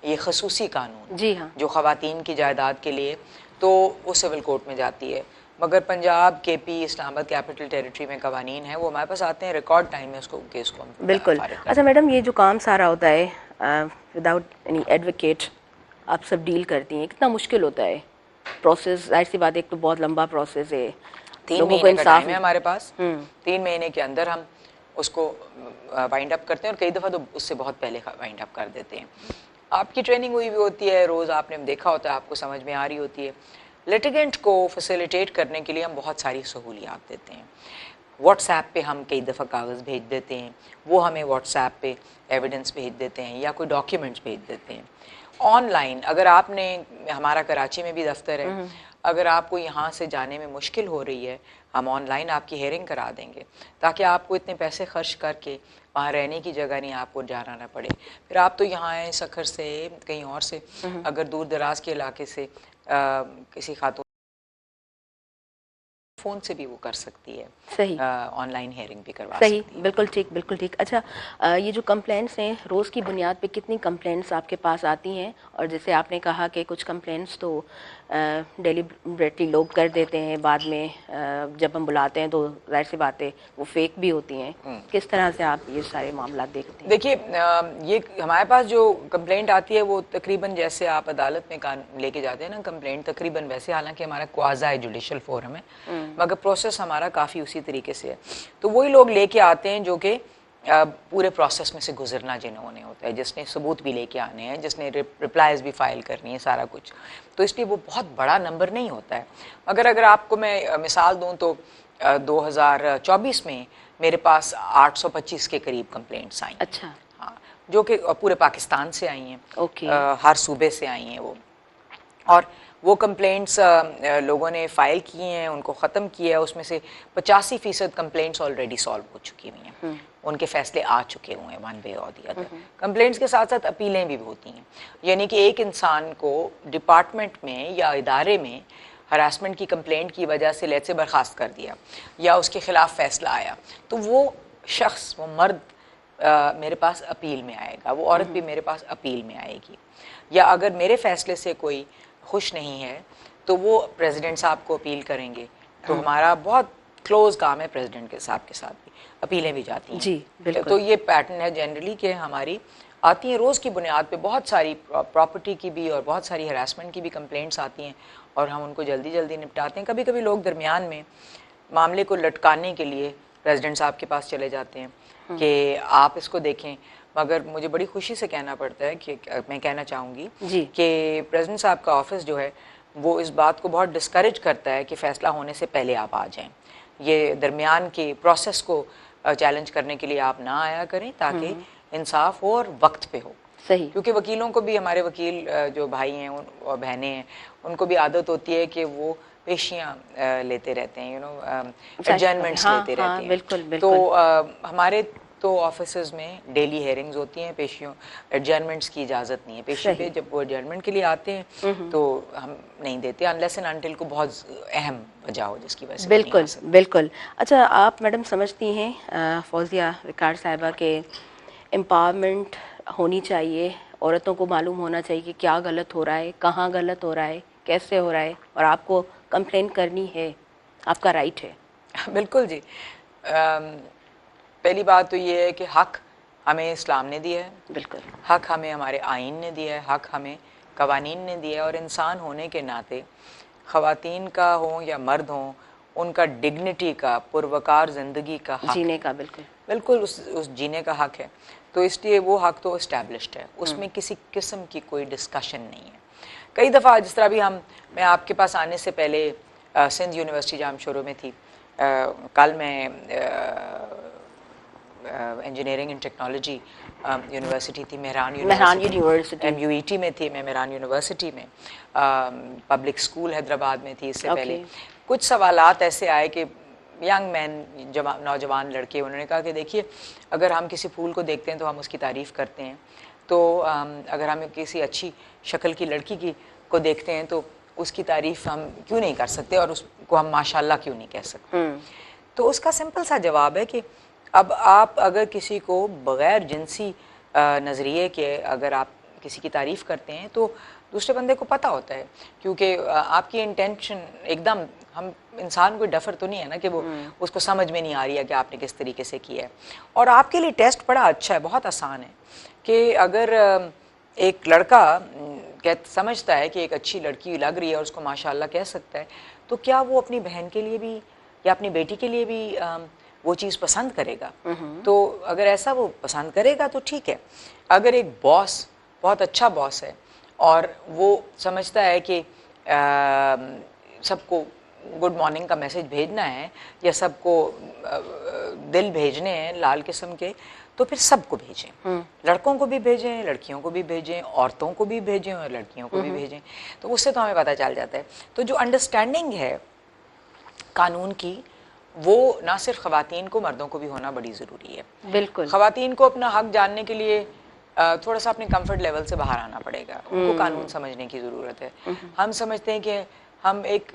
ये खसूसी कानून जी हाँ, जो ख़वातीन की जायदाद के लिए, तो वो सिविल कोर्ट में जाती है। मगर Punjab, KP, Islamabad capital territory में कवानीन है, वो हमारे पास आते हैं रिकॉर्ड टाइम में, उसको केस को बिल्कुल। अच्छा मैडम, ये जो काम सारा होता है विदाउट एनी एडवोकेट आप सब डील करती हैं, कितना मुश्किल होता है प्रोसेस? जाहिर सी बात, एक तो बहुत लंबा प्रोसेस है, 3 महीने का टाइम है हमारे पास, 3 महीने के अंदर हम उसको वाइंड अप करते हैं, और कई दफ़ा तो उससे बहुत पहले वाइंड अप कर देते हैं। आपकी ट्रेनिंग हुई भी होती है, रोज़ आपने देखा होता है, आपको समझ में आ रही होती है। लिटिगेंट को फैसिलिटेट करने के लिए हम बहुत सारी सहूलियात देते हैं। व्हाट्सएप पे हम कई दफ़ा कागज़ भेज देते हैं, वो हमें व्हाट्सएप पे एविडेंस भेज देते हैं या कोई डॉक्यूमेंट्स भेज देते हैं। ऑनलाइन अगर आपने, हमारा कराची में भी दफ्तर है, अगर आपको यहाँ से जाने में मुश्किल हो रही है, हम ऑनलाइन आपकी हेयरिंग करा देंगे, ताकि आपको इतने पैसे खर्च करके वहाँ रहने की जगह नहीं आपको जाना ना पड़े। फिर आप तो यहाँ आए सखर से, कहीं और से, अगर दूर दराज के इलाके से किसी खातून फ़ोन से भी वो कर सकती है, सही, ऑनलाइन हेयरिंग भी करवा सही, सकती है। बिल्कुल ठीक, बिल्कुल ठीक। अच्छा, ये जो कंप्लेंट्स हैं, रोज़ की बुनियाद पे कितनी कंप्लेंट्स आपके पास आती हैं? और जैसे आपने कहा कि कुछ कंप्लेंट्स तो डेलिब्रेटली लोग कर देते हैं, बाद में जब हम बुलाते हैं तो जाहिर सी बात है वो फेक भी होती हैं। किस तरह से आप ये सारे मामला देखते हैं? देखिए, ये हमारे पास जो कंप्लेंट आती है वो तकरीबन जैसे आप अदालत में लेके जाते हैं ना कंप्लेंट, तकरीबन वैसे, हालांकि हमारा क्वाज़ा जुडिशल फोरम है, मगर प्रोसेस हमारा काफ़ी उसी तरीके से है। तो वही लोग लेके आते हैं जो कि पूरे प्रोसेस में से गुजरना जिन्होंने होता है, जिसने सबूत भी लेके आने हैं, जिसने रिप्लाईज भी फाइल करनी है, सारा कुछ। तो इसलिए वो बहुत बड़ा नंबर नहीं होता है। मगर अगर आपको मैं मिसाल दूं तो 2024 में मेरे पास 825 के करीब कंप्लेंट्स आई। अच्छा, हाँ, जो कि पूरे पाकिस्तान से आई हैं। ओके, हर सूबे से आई हैं वो, और वो कंप्लेंट्स लोगों ने फ़ाइल किए हैं, उनको ख़त्म किया है। उसमें से 85% कंप्लेंट्स ऑलरेडी सॉल्व हो चुकी हुई हैं, उनके फैसले आ चुके हुए हैं वन वे और दी अदर। कंप्लेंट्स के साथ साथ अपीलें भी होती हैं, यानी कि एक इंसान को डिपार्टमेंट में या इदारे में हरासमेंट की कंप्लेंट की वजह से लेट से बर्खास्त कर दिया या उसके ख़िलाफ़ फ़ैसला आया, तो वो शख्स, वो मर्द मेरे पास अपील में आएगा, वो औरत भी मेरे पास अपील में आएगी। या अगर मेरे फ़ैसले से कोई खुश नहीं है तो वो प्रेसिडेंट साहब को अपील करेंगे। तो हमारा बहुत क्लोज़ काम है प्रेसिडेंट के साहब के साथ भी, अपीलें भी जाती हैं। जी बिल्कुल। तो ये पैटर्न है जनरली कि हमारी आती हैं रोज़ की बुनियाद पे, बहुत सारी प्रॉपर्टी की भी और बहुत सारी हरासमेंट की भी कंप्लेंट्स आती हैं और हम उनको जल्दी जल्दी निपटाते हैं। कभी कभी लोग दरमियान में मामले को लटकाने के लिए प्रेसिडेंट साहब के पास चले जाते हैं कि आप इसको देखें, मगर मुझे बड़ी खुशी से कहना पड़ता है कि मैं कहना चाहूँगी कि प्रेसिडेंट साहब का ऑफिस जो है वो इस बात को बहुत डिस्करेज करता है कि फ़ैसला होने से पहले आप आ जाएं। ये दरमियान के प्रोसेस को चैलेंज करने के लिए आप ना आया करें ताकि इंसाफ हो और वक्त पे हो। सही। क्योंकि वकीलों को भी, हमारे वकील जो भाई हैं और बहनें हैं, उनको भी आदत होती है कि वो पेशियाँ लेते रहते हैं, एडजर्नमेंट्स लेते रहते हैं। बिल्कुल बिल्कुल। तो हमारे तो ऑफिसेज में डेली हेयरिंग्स होती हैं, पेशियों एडजर्नमेंट्स की इजाज़त नहीं है। पेशी पे जब वो एडजर्नमेंट के लिए आते हैं तो हम नहीं देते अनलेस एंड अनटिल को बहुत अहम वजह हो जिसकी वजह से। बिल्कुल बिल्कुल। अच्छा, आप मैडम समझती हैं फौजिया विकार साहिबा के एम्पावरमेंट होनी चाहिए, औरतों को मालूम होना चाहिए कि क्या गलत हो रहा है, कहाँ गलत हो रहा है, कैसे हो रहा है, और आपको कंप्लेन करनी है, आपका राइट है। बिल्कुल जी। पहली बात तो ये है कि हक हमें इस्लाम ने दिया है, बिल्कुल हक हमें हमारे आइन ने दिया है, हक हमें कवानीन ने दिया है, और इंसान होने के नाते ख़वातीन का हो या मर्द हों, उनका डिग्निटी का, पुरवकार ज़िंदगी का हक, जीने का बिल्कुल उस जीने का हक है। तो इसलिए वो हक तो इस्टेब्लिश्ड है, उसमें किसी किस्म की कोई डिस्कशन नहीं है। कई दफ़ा जिस तरह भी मैं आपके पास आने से पहले सिंध यूनिवर्सिटी जहाँ शुरू में थी, कल मैं इंजीनियरिंग एंड टेक्नोलॉजी यूनिवर्सिटी थी, मेहरान यूनिवर्सिटी MUET में थी, मैं मेहरान यूनिवर्सिटी में पब्लिक स्कूल हैदराबाद में थी। इससे पहले कुछ सवालात ऐसे आए कि यंग मैन, नौजवान लड़के, उन्होंने कहा कि देखिए, अगर हम किसी फूल को देखते हैं तो हम उसकी तारीफ़ करते हैं, तो अगर हम किसी अच्छी शक्ल की लड़की को देखते हैं तो उसकी तारीफ़ हम क्यों नहीं कर सकते और उसको हम माशाल्लाह क्यों नहीं कह सकते। तो उसका सिंपल सा जवाब है कि अब आप अगर किसी को बग़ैर जिनसी नज़रिए के अगर आप किसी की तारीफ़ करते हैं तो दूसरे बंदे को पता होता है, क्योंकि आपकी इंटेंशन एकदम, हम इंसान कोई डफर तो नहीं है ना कि वो उसको समझ में नहीं आ रही है कि आपने किस तरीके से किया है। और आपके लिए टेस्ट बड़ा अच्छा है, बहुत आसान है कि अगर एक लड़का समझता है कि एक अच्छी लड़की लग रही है और उसको माशाल्लाह कह सकता है, तो क्या वो अपनी बहन के लिए भी या अपनी बेटी के लिए भी वो चीज़ पसंद करेगा? तो अगर ऐसा वो पसंद करेगा तो ठीक है। अगर एक बॉस बहुत अच्छा बॉस है और वो समझता है कि सबको गुड मॉर्निंग का मैसेज भेजना है या सबको दिल भेजने हैं लाल किस्म के, तो फिर सबको भेजें, लड़कों को भी भेजें, लड़कियों को भी भेजें, औरतों को भी भेजें और लड़कियों को भी भेजें। तो उससे तो हमें पता चल जाता है। तो जो अंडरस्टैंडिंग है कानून की, वो ना सिर्फ ख़वातीन को, मर्दों को भी होना बड़ी ज़रूरी है। बिल्कुल। ख़वातीन को अपना हक जानने के लिए थोड़ा सा अपने कंफर्ट लेवल से बाहर आना पड़ेगा, उनको कानून समझने की ज़रूरत है। हम समझते हैं कि हम एक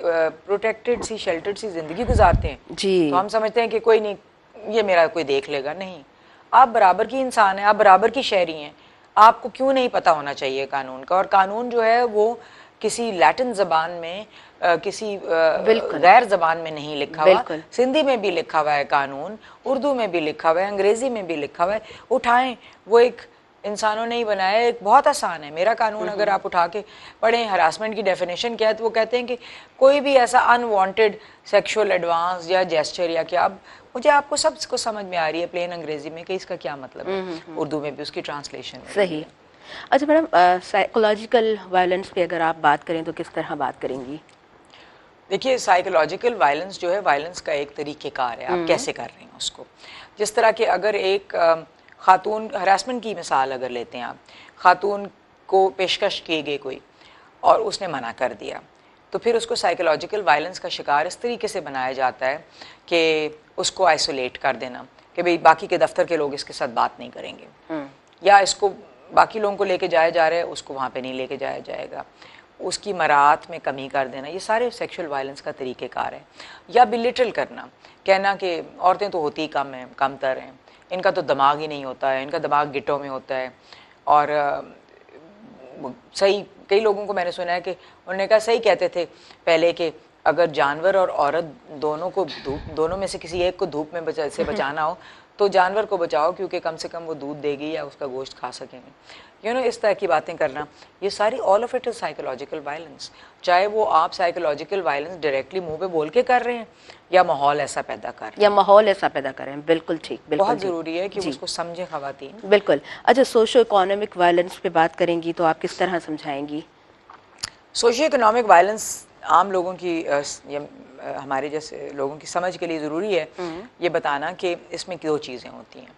प्रोटेक्टेड सी, शेल्टर्ड सी ज़िंदगी गुजारते हैं जी। तो हम समझते हैं कि कोई नहीं, ये मेरा कोई देख लेगा। नहीं, आप बराबर की इंसान हैं, आप बराबर की शहरी हैं, आपको क्यों नहीं पता होना चाहिए कानून का। और कानून जो है वो किसी लैटिन ज़बान में, किसी गैर ज़बान में नहीं लिखा हुआ। सिंधी में भी लिखा हुआ है कानून, उर्दू में भी लिखा हुआ है, अंग्रेज़ी में भी लिखा हुआ है। उठाएं, वो एक इंसानों ने ही बनाया है, बहुत आसान है। मेरा कानून अगर आप उठा के पढ़ें, हरासमेंट की डेफिनेशन क्या है, तो वो कहते हैं कि कोई भी ऐसा अनवांटेड सेक्सुअल एडवांस या जेस्चर या क्या, मुझे आपको सबको समझ में आ रही है प्लेन अंग्रेजी में कि इसका क्या मतलब है। उर्दू में भी उसकी ट्रांसलेशन सही। अच्छा मैडम, साइकोलॉजिकल वायलेंस पे अगर आप बात करें तो किस तरह बात करेंगी? देखिए, साइकोलॉजिकल वायलेंस जो है, वायलेंस का एक तरीक़ेकार है, आप कैसे कर रहे हैं उसको। जिस तरह के अगर एक खातून, हरासमेंट की मिसाल अगर लेते हैं आप, खातून को पेशकश की गई कोई और उसने मना कर दिया, तो फिर उसको साइकोलॉजिकल वायलेंस का शिकार इस तरीके से बनाया जाता है कि उसको आइसोलेट कर देना कि भाई बाकी के दफ्तर के लोग इसके साथ बात नहीं करेंगे, या इसको बाकी लोगों को लेके जाया जा रहा है, उसको वहाँ पे नहीं लेके जाया जाएगा, उसकी मराहत में कमी कर देना, ये सारे सेक्सुअल वायलेंस का तरीक़ेकार है। या बिलिटल करना, कहना कि औरतें तो होती ही कम हैं, कम तर हैं, इनका तो दिमाग ही नहीं होता है, इनका दिमाग गिट्टों में होता है। और सही, कई लोगों को मैंने सुना है कि उन्होंने कहा सही कहते थे पहले कि अगर जानवर और औरत दोनों में से किसी एक को धूप में बचाना हो तो जानवर को बचाओ, क्योंकि कम से कम वो दूध देगी या उसका गोश्त खा सकेंगे। इस तरह की बातें करना, ये सारी all of it is psychological violence. चाहे वो आप साइकोलॉजिकल वायलेंस डायरेक्टली मुंह पे बोल के कर रहे हैं या माहौल ऐसा पैदा कर रहे हैं। बिल्कुल ठीक, बिल्कुल बहुत ज़रूरी है कि उसको समझें ख़वातीन। बिल्कुल। अच्छा, सोशो इकोनॉमिक वायलेंस पे बात करेंगी तो आप किस तरह समझाएंगी? सोशो इकोनॉमिक वायलेंस आम लोगों की हमारे जैसे लोगों की समझ के लिए ज़रूरी है ये बताना कि इसमें 2 चीज़ें होती हैं।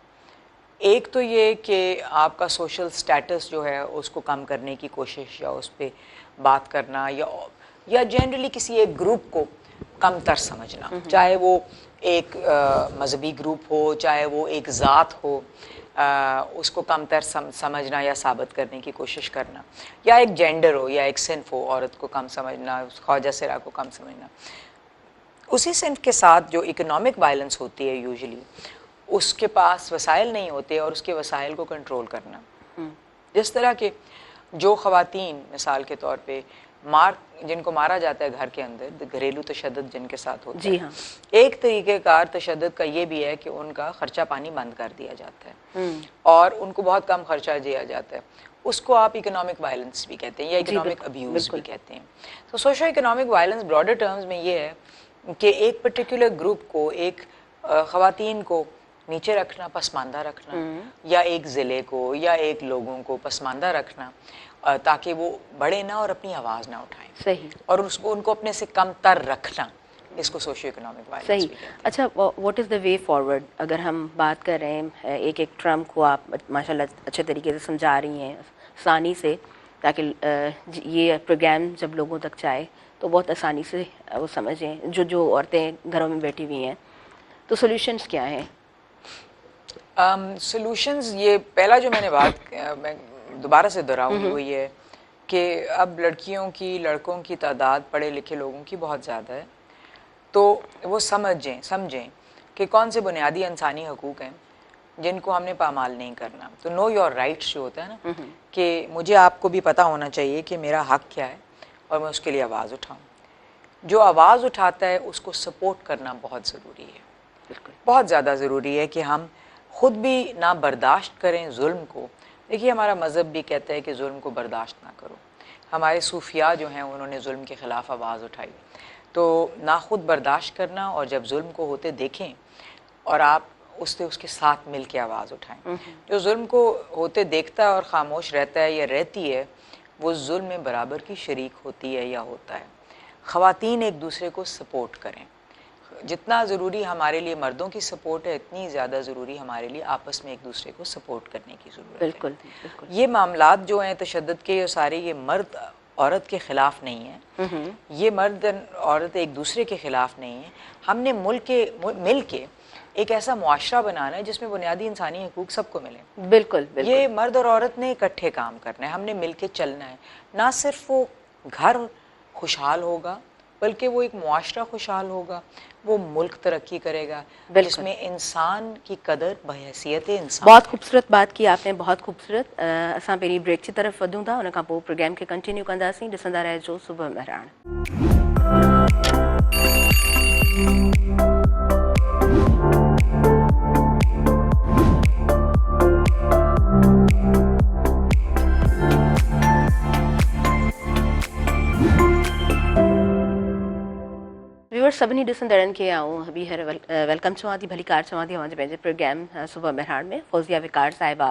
एक तो ये कि आपका सोशल स्टेटस जो है उसको कम करने की कोशिश या उस पर बात करना, या जनरली किसी एक ग्रुप को कमतर समझना, चाहे वो एक मजहबी ग्रुप हो, चाहे वो एक ज़ात हो, उसको कमतर समझना या साबित करने की कोशिश करना, या एक जेंडर हो या एक सिन्फ हो, औरत को कम समझना, ख्वाजा सिरा को कम समझना। उसी सिन्फ के साथ जो इकोनॉमिक वायलेंस होती है यूजुअली, उसके पास वसाइल नहीं होते और उसके वसाइल को कंट्रोल करना। जिस तरह के जो ख़वातीन मिसाल के तौर पे जिनको मारा जाता है घर के अंदर, घरेलू तशद्दुद जिनके साथ होता है, एक तरीक़ेकार तशद्दुद का ये भी है कि उनका ख़र्चा पानी बंद कर दिया जाता है और उनको बहुत कम खर्चा दिया जाता है। उसको आप इकोनॉमिक वायलेंस भी कहते हैं या इकोनॉमिक अब्यूज़ भी कहते हैं। तो socio economic violence broader terms में ये है कि एक पर्टिकुलर ग्रुप को, एक ख़वातीन को नीचे रखना, पसमानदा रखना, या एक ज़िले को या एक लोगों को पसमानदा रखना ताकि वो बढ़े ना और अपनी आवाज़ ना उठाएं। सही। और उनको अपने से कम तर रखना, इसको सोशो इकोनॉमिक वायलेंस भी कहते हैं। अच्छा, what is the way forward? अगर हम बात कर रहे हैं, एक ट्रम्प को आप माशाल्लाह अच्छे तरीके से समझा रही हैं आसानी से, ताकि ये प्रोग्राम जब लोगों तक जाए तो बहुत आसानी से वो समझें, जो औरतें घरों में बैठी हुई हैं। तो सॉल्यूशंस क्या हैं? सॉल्यूशंस, ये पहला जो मैंने बात मैं दोबारा से दोहराऊंगी वो ये है कि अब लड़कों की तादाद पढ़े लिखे लोगों की बहुत ज़्यादा है, तो वो समझें कि कौन से बुनियादी इंसानी हकूक़ हैं जिनको हमने पामाल नहीं करना। तो नो योर राइट्स जो होता है ना, कि मुझे आपको भी पता होना चाहिए कि मेरा हक़ क्या है और मैं उसके लिए आवाज़ उठाऊँ। जो आवाज़ उठाता है उसको सपोर्ट करना बहुत ज़रूरी है, बिल्कुल बहुत ज़्यादा ज़रूरी है कि हम ख़ुद भी ना बर्दाश्त करें जुल्म को। देखिए, हमारा मज़हब भी कहता है कि जुल्म को बर्दाश्त ना करो। हमारे सूफिया जो हैं उन्होंने जुल्म के ख़िलाफ़ आवाज़ उठाई। तो ना ख़ुद बर्दाश्त करना, और जब जुल्म को होते देखें और आप उसके साथ मिल के आवाज़ उठाएं। जो जुल्म को होते देखता है और ख़ामोश रहता है या रहती है, वो जुल्म में बराबर की शरीक होती है या होता है। ख़वातीन एक दूसरे को सपोर्ट करें। जितना ज़रूरी हमारे लिए मर्दों की सपोर्ट है, इतनी ज़्यादा ज़रूरी हमारे लिए आपस में एक दूसरे को सपोर्ट करने की ज़रूरत है। बिल्कुल। ये मामलात जो हैं तशद्दुद के, ये सारे ये मर्द औरत के ख़िलाफ़ नहीं है, ये मर्द औरत एक दूसरे के ख़िलाफ़ नहीं है। हमने मिल के एक ऐसा मुआशरा बनाना है जिसमें बुनियादी इंसानी हकूक़ सबको मिले। बिल्कुल। ये मर्द और औरत ने इकट्ठे काम करना है, हमने मिल के चलना है। ना सिर्फ वो घर खुशहाल होगा, बल्कि वो एक मुआशरा खुशहाल होगा, वो मुल्क तरक्की करेगा जिसमें इंसान की कदर बहैसियत इंसान। बहुत खूबसूरत बात की आपने, बहुत खूबसूरत। असां पहिरीं ब्रेक की तरफ़ वधूं था, उन खां पोइ प्रोग्राम खे कंटिन्यू कंदासीं। ॾिसंदा रहिजो सुबह मेहरान। सभिनी ॾिसंदड़नि खे आऊं ॿीहर वेलकम चवां थी, भली कार चवां थी अवांजे पंहिंजे प्रोग्राम सुबह मेहरान में। फौज़िया विकार साहिबा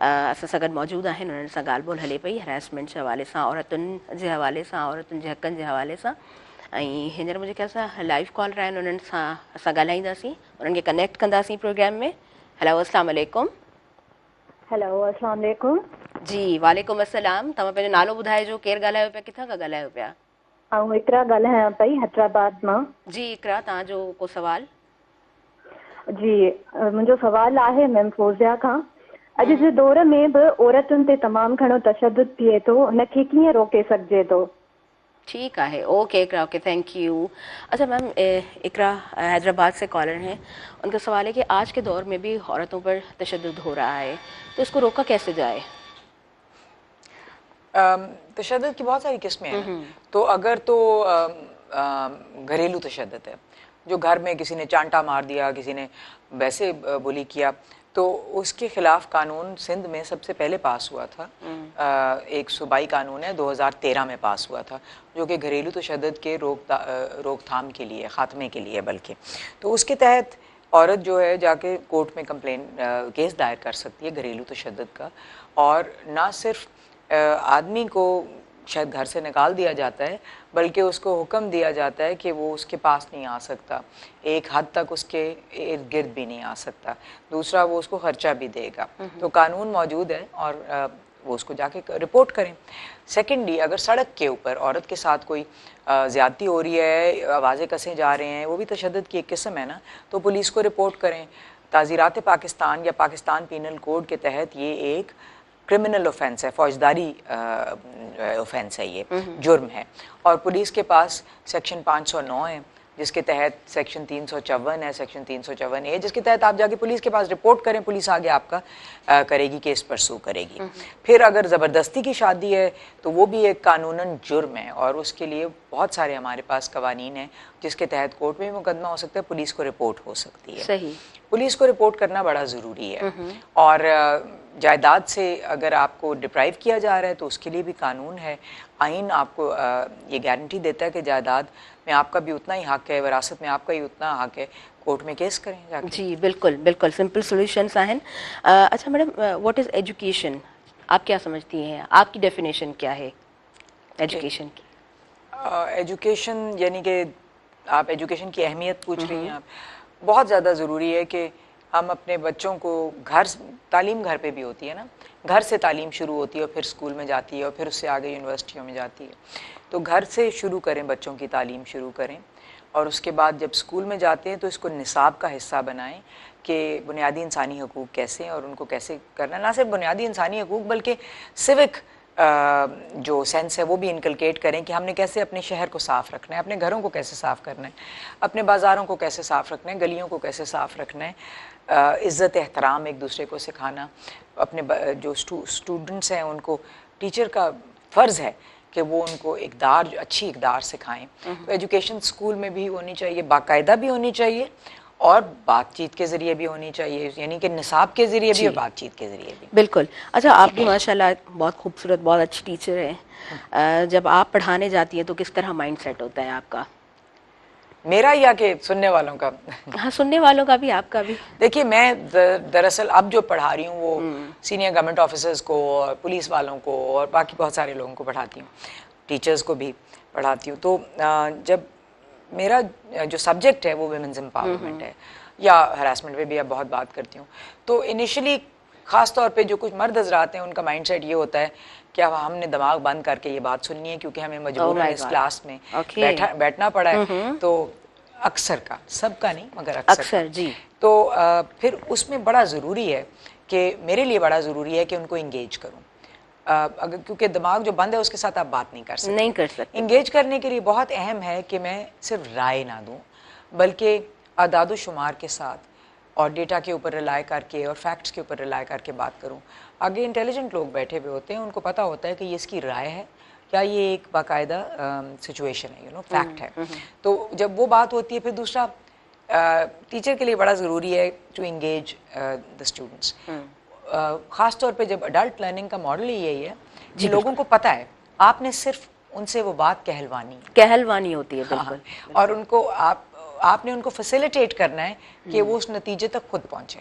असां सां गॾु मौजूदु आहिनि। उन्हनि सां ॻाल्हि ॿोल हले पई हैरेसमेंट जे हवाले सां, औरतुनि जे हवाले सां, औरतुनि जे हक़नि जे हवाले सां। ऐं हींअर मुंहिंजे ख्याल सां लाइव कॉलर आहिनि, उन्हनि सां असां ॻाल्हाईंदासीं, उन्हनि खे कनेक्ट कंदासीं प्रोग्राम में। हेलो, अस्सलाम वालेकुम। हेलो, अस्सलाम वालेकुम। जी, वालेकुम अस्सलाम। तव्हां पंहिंजो नालो ॿुधाइजो, केरु ॻाल्हायो पिया, किथां खां ॻाल्हायो पिया? आऊं इकरा ॻाल्हायां पई हैदराबाद मां। जी इकरा, तव्हांजो को सवाल? जी, मुंहिंजो सवाल आहे मैम फौज़िया खां। अॼु जे दौर में बि औरतुनि ते तमामु घणो तशद्दुद थिए थो, हुनखे कीअं रोके सघिजे थो? ठीक है, okay Iqra, okay, thank you. अच्छा मैम, इकरा हैदराबाद से कॉलर हैं, उनका सवाल है कि आज के दौर में भी औरतों पर तशद्दुद हो रहा है, तो इसको रोका कैसे जाए? तशद्दुद की बहुत सारी किस्में हैं ना। तो अगर तो घरेलू तशद्दुद है, जो घर में किसी ने चांटा मार दिया, किसी ने वैसे बुली किया, तो उसके खिलाफ कानून सिंध में सबसे पहले पास हुआ था। एक सूबाई कानून है, 2013 में पास हुआ था, जो कि घरेलू तशद्दुद के रोकथाम के लिए, ख़ात्मे के लिए बल्कि। तो उसके तहत औरत जो है जाके कोर्ट में केस दायर कर सकती है घरेलू तशद्दुद का। और ना सिर्फ आदमी को शायद घर से निकाल दिया जाता है, बल्कि उसको हुक्म दिया जाता है कि वो उसके पास नहीं आ सकता, एक हद तक उसके इर्द गिर्द भी नहीं आ सकता। दूसरा, वो उसको खर्चा भी देगा। तो कानून मौजूद है और वो उसको जाके रिपोर्ट करें। सेकेंडली, अगर सड़क के ऊपर औरत के साथ कोई ज़्यादती हो रही है, आवाज़ें कसे जा रहे हैं, वो भी तशद्दुद की एक किस्म है ना, तो पुलिस को रिपोर्ट करें। ताज़ीरात पाकिस्तान या पाकिस्तान पीनल कोड के तहत ये एक क्रिमिनल ऑफेंस है, फौजदारी ऑफेंस है, ये जुर्म है। और पुलिस के पास सेक्शन 509 है, जिसके तहत सेक्शन 354 है, सेक्शन 354A, जिसके तहत आप जाके पुलिस के पास रिपोर्ट करें, पुलिस आगे आपका करेगी, केस परसू करेगी। फिर अगर ज़बरदस्ती की शादी है तो वो भी एक कानूनन जुर्म है, और उसके लिए बहुत सारे हमारे पास कवानीन हैं जिसके तहत कोर्ट में भी मुकदमा हो सकता है, पुलिस को रिपोर्ट हो सकती है। सही, पुलिस को रिपोर्ट करना बड़ा ज़रूरी है। और जायदाद से अगर आपको डिप्राइव किया जा रहा है तो उसके लिए भी कानून है। आइन आपको ये गारंटी देता है कि जायदाद में आपका भी उतना ही हक है, विरासत में आपका ही उतना हक है। कोर्ट में केस करें जाके। जी बिल्कुल बिल्कुल, सिंपल सॉल्यूशंस हैं। अच्छा मैडम, व्हाट इज़ एजुकेशन? आप क्या समझती हैं, आपकी डेफिनेशन क्या है एजुकेशन की? एजुकेशन यानी कि आप एजुकेशन की अहमियत पूछ रही हैं आप। बहुत ज़्यादा ज़रूरी है कि हम अपने बच्चों को तालीम घर पे भी होती है ना, घर से तालीम शुरू होती है और फिर स्कूल में जाती है और फिर उससे आगे यूनिवर्सिटियों में जाती है। तो घर से शुरू करें, बच्चों की तालीम शुरू करें, और उसके बाद जब स्कूल में जाते हैं तो इसको निसाब का हिस्सा बनाएं कि बुनियादी इंसानी हकूक़ कैसे हैं और उनको कैसे करना। ना सिर्फ बुनियादी इंसानी हकूक़ बल्कि सिविक जो सेंस है वो भी इनकलकेट करें कि हमने कैसे अपने शहर को साफ़ रखना है, अपने घरों को कैसे साफ़ करना है, अपने बाज़ारों को कैसे साफ़ रखना है, गलियों को कैसे साफ़ रखना है, इज़्ज़त एहतराम एक दूसरे को सिखाना। अपने जो स्टूडेंट्स हैं उनको टीचर का फ़र्ज़ है कि वो उनको इक़दार, अच्छी इक़दार सिखाएं। तो एजुकेशन स्कूल में भी होनी चाहिए, बाकायदा भी होनी चाहिए और बातचीत के ज़रिए भी होनी चाहिए, यानी कि निसाब के ज़रिए भी और बातचीत के ज़रिए भी। बिल्कुल। अच्छा, आप भी माशाल्लाह बहुत खूबसूरत, बहुत अच्छी टीचर हैं। जब आप पढ़ाने जाती हैं तो किस तरह माइंड सेट होता है आपका? मेरा या कि सुनने वालों का? हाँ, सुनने वालों का भी, आपका भी। देखिए, मैं दरअसल अब जो पढ़ा रही हूँ वो सीनियर गवर्नमेंट ऑफिसर्स को और पुलिस वालों को और बाकी बहुत सारे लोगों को पढ़ाती हूँ, टीचर्स को भी पढ़ाती हूँ। तो जब मेरा जो सब्जेक्ट है वो वुमेन्स एम्पावरमेंट है, या हरासमेंट पे भी अब बहुत बात करती हूँ, तो इनिशियली ख़ास तौर पे जो कुछ मर्द हज़रात हैं उनका माइंडसेट ये होता है कि अब हमने दिमाग बंद करके ये बात सुननी है क्योंकि हमें मजबूरन इस क्लास में बैठना पड़ा है। तो अक्सर का, सबका नहीं मगर अक्सर जी। तो फिर उसमें बड़ा ज़रूरी है कि मेरे लिए बड़ा ज़रूरी है कि उनको इंगेज करूँ। अगर क्योंकि दिमाग जो बंद है उसके साथ आप बात नहीं कर सकते। इंगेज करने के लिए बहुत अहम है कि मैं सिर्फ राय ना दूँ बल्कि अदाद शुमार के साथ और डेटा के ऊपर रिलाय करके और फैक्ट्स के ऊपर रिलाय करके बात करूं। आगे इंटेलिजेंट लोग बैठे हुए होते हैं, उनको पता होता है कि ये इसकी राय है या ये एक बाकायदा सिचुएशन है, फैक्ट है। तो जब वो बात होती है, फिर दूसरा टीचर के लिए बड़ा ज़रूरी है टू इंगेज द स्टूडेंट्स। ख़ास तौर पे जब अडल्ट लर्निंग का मॉडल ही यही है कि लोगों को पता है, आपने सिर्फ उनसे वो बात कहलवानी होती है। बिल्कुल। और उनको आपने उनको फैसिलिटेट करना है कि वो उस नतीजे तक खुद पहुंचे।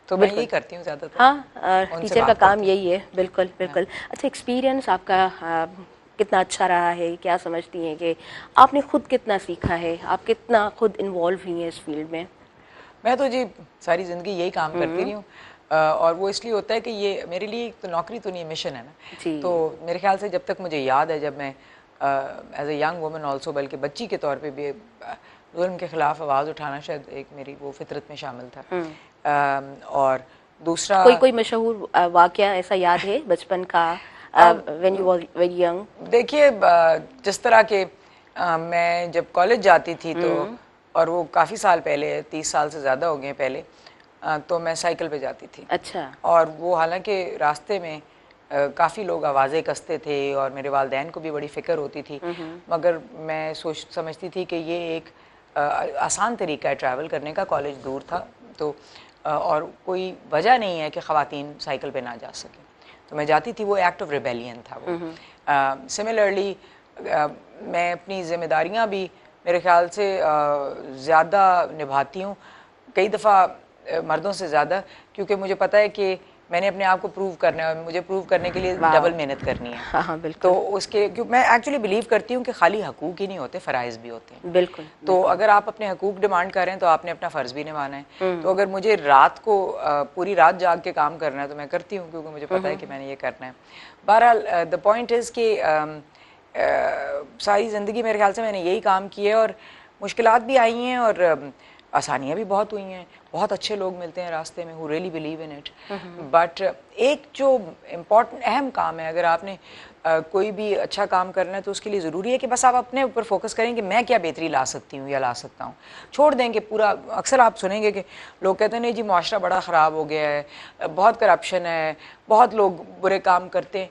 तो मैं यही करती हूँ ज़्यादातर। हाँ, टीचर का काम यही है। बिल्कुल बिल्कुल। अच्छा, एक्सपीरियंस आपका कितना अच्छा रहा है? क्या समझती हैं कि आपने खुद कितना सीखा है, आप कितना खुद इन्वॉल्व हुई हैं इस फील्ड में? मैं तो जी सारी ज़िंदगी यही काम करती रही हूँ, और वो इसलिए होता है कि ये मेरे लिए तो नौकरी तो नहीं, मिशन है ना। तो मेरे ख्याल से जब तक मुझे याद है, जब मैं as a young woman also, बल्कि बच्ची के तौर पे भी जुल्म के ख़िलाफ़ आवाज़ उठाना शायद एक मेरी वो फितरत में शामिल था। और दूसरा कोई मशहूर वाक़या ऐसा याद है बचपन का when you were very young? देखिए जिस तरह के मैं जब कॉलेज जाती थी तो, और वो काफ़ी साल पहले, 30 साल से ज़्यादा हो गए पहले, तो मैं साइकिल पे जाती थी। अच्छा। और वो हालांकि रास्ते में काफ़ी लोग आवाज़ें कसते थे और मेरे वालिदैन को भी बड़ी फ़िक्र होती थी, मगर मैं समझती थी कि ये एक आसान तरीका है ट्रैवल करने का, कॉलेज दूर था तो और कोई वजह नहीं है कि ख़वातीन साइकिल पे ना जा सकें, तो मैं जाती थी। वो एक्ट ऑफ रिबेलियन था वो। सिमिलरली मैं अपनी ज़िम्मेदारियाँ भी मेरे ख्याल से ज़्यादा निभाती हूँ, कई दफ़ा मर्दों से ज़्यादा, क्योंकि मुझे पता है कि मैंने अपने आप को प्रूव करना है और मुझे प्रूव करने के लिए डबल मेहनत करनी है। हाँ, बिल्कुल। तो उसके क्योंकि मैं एक्चुअली बिलीव करती हूँ कि खाली हकूक़ ही नहीं होते, फ़राइज़ भी होते हैं। बिल्कुल। तो अगर आप अपने हकूक़ डिमांड कर रहे हैं तो आपने अपना फ़र्ज़ भी निभाना है। तो अगर मुझे रात को पूरी रात जाग के काम करना है तो मैं करती हूँ, क्योंकि मुझे पता है कि मैंने ये करना है। बहरहाल द पॉइंट इज़ कि सारी ज़िंदगी मेरे ख्याल से मैंने यही काम किया है और मुश्किलात भी आई हैं और आसानियाँ भी बहुत हुई हैं, बहुत अच्छे लोग मिलते हैं रास्ते में who really believe in it. But एक जो इम्पॉर्टेंट अहम काम है, अगर आपने कोई भी अच्छा काम करना है तो उसके लिए ज़रूरी है कि बस आप अपने ऊपर फोकस करें कि मैं क्या बेहतरी ला सकती हूँ या ला सकता हूँ। छोड़ देंगे पूरा, अक्सर आप सुनेंगे कि लोग कहते हैं नहीं जी माशरा बड़ा ख़राब हो गया है, बहुत करप्शन है, बहुत लोग बुरे काम करते हैं,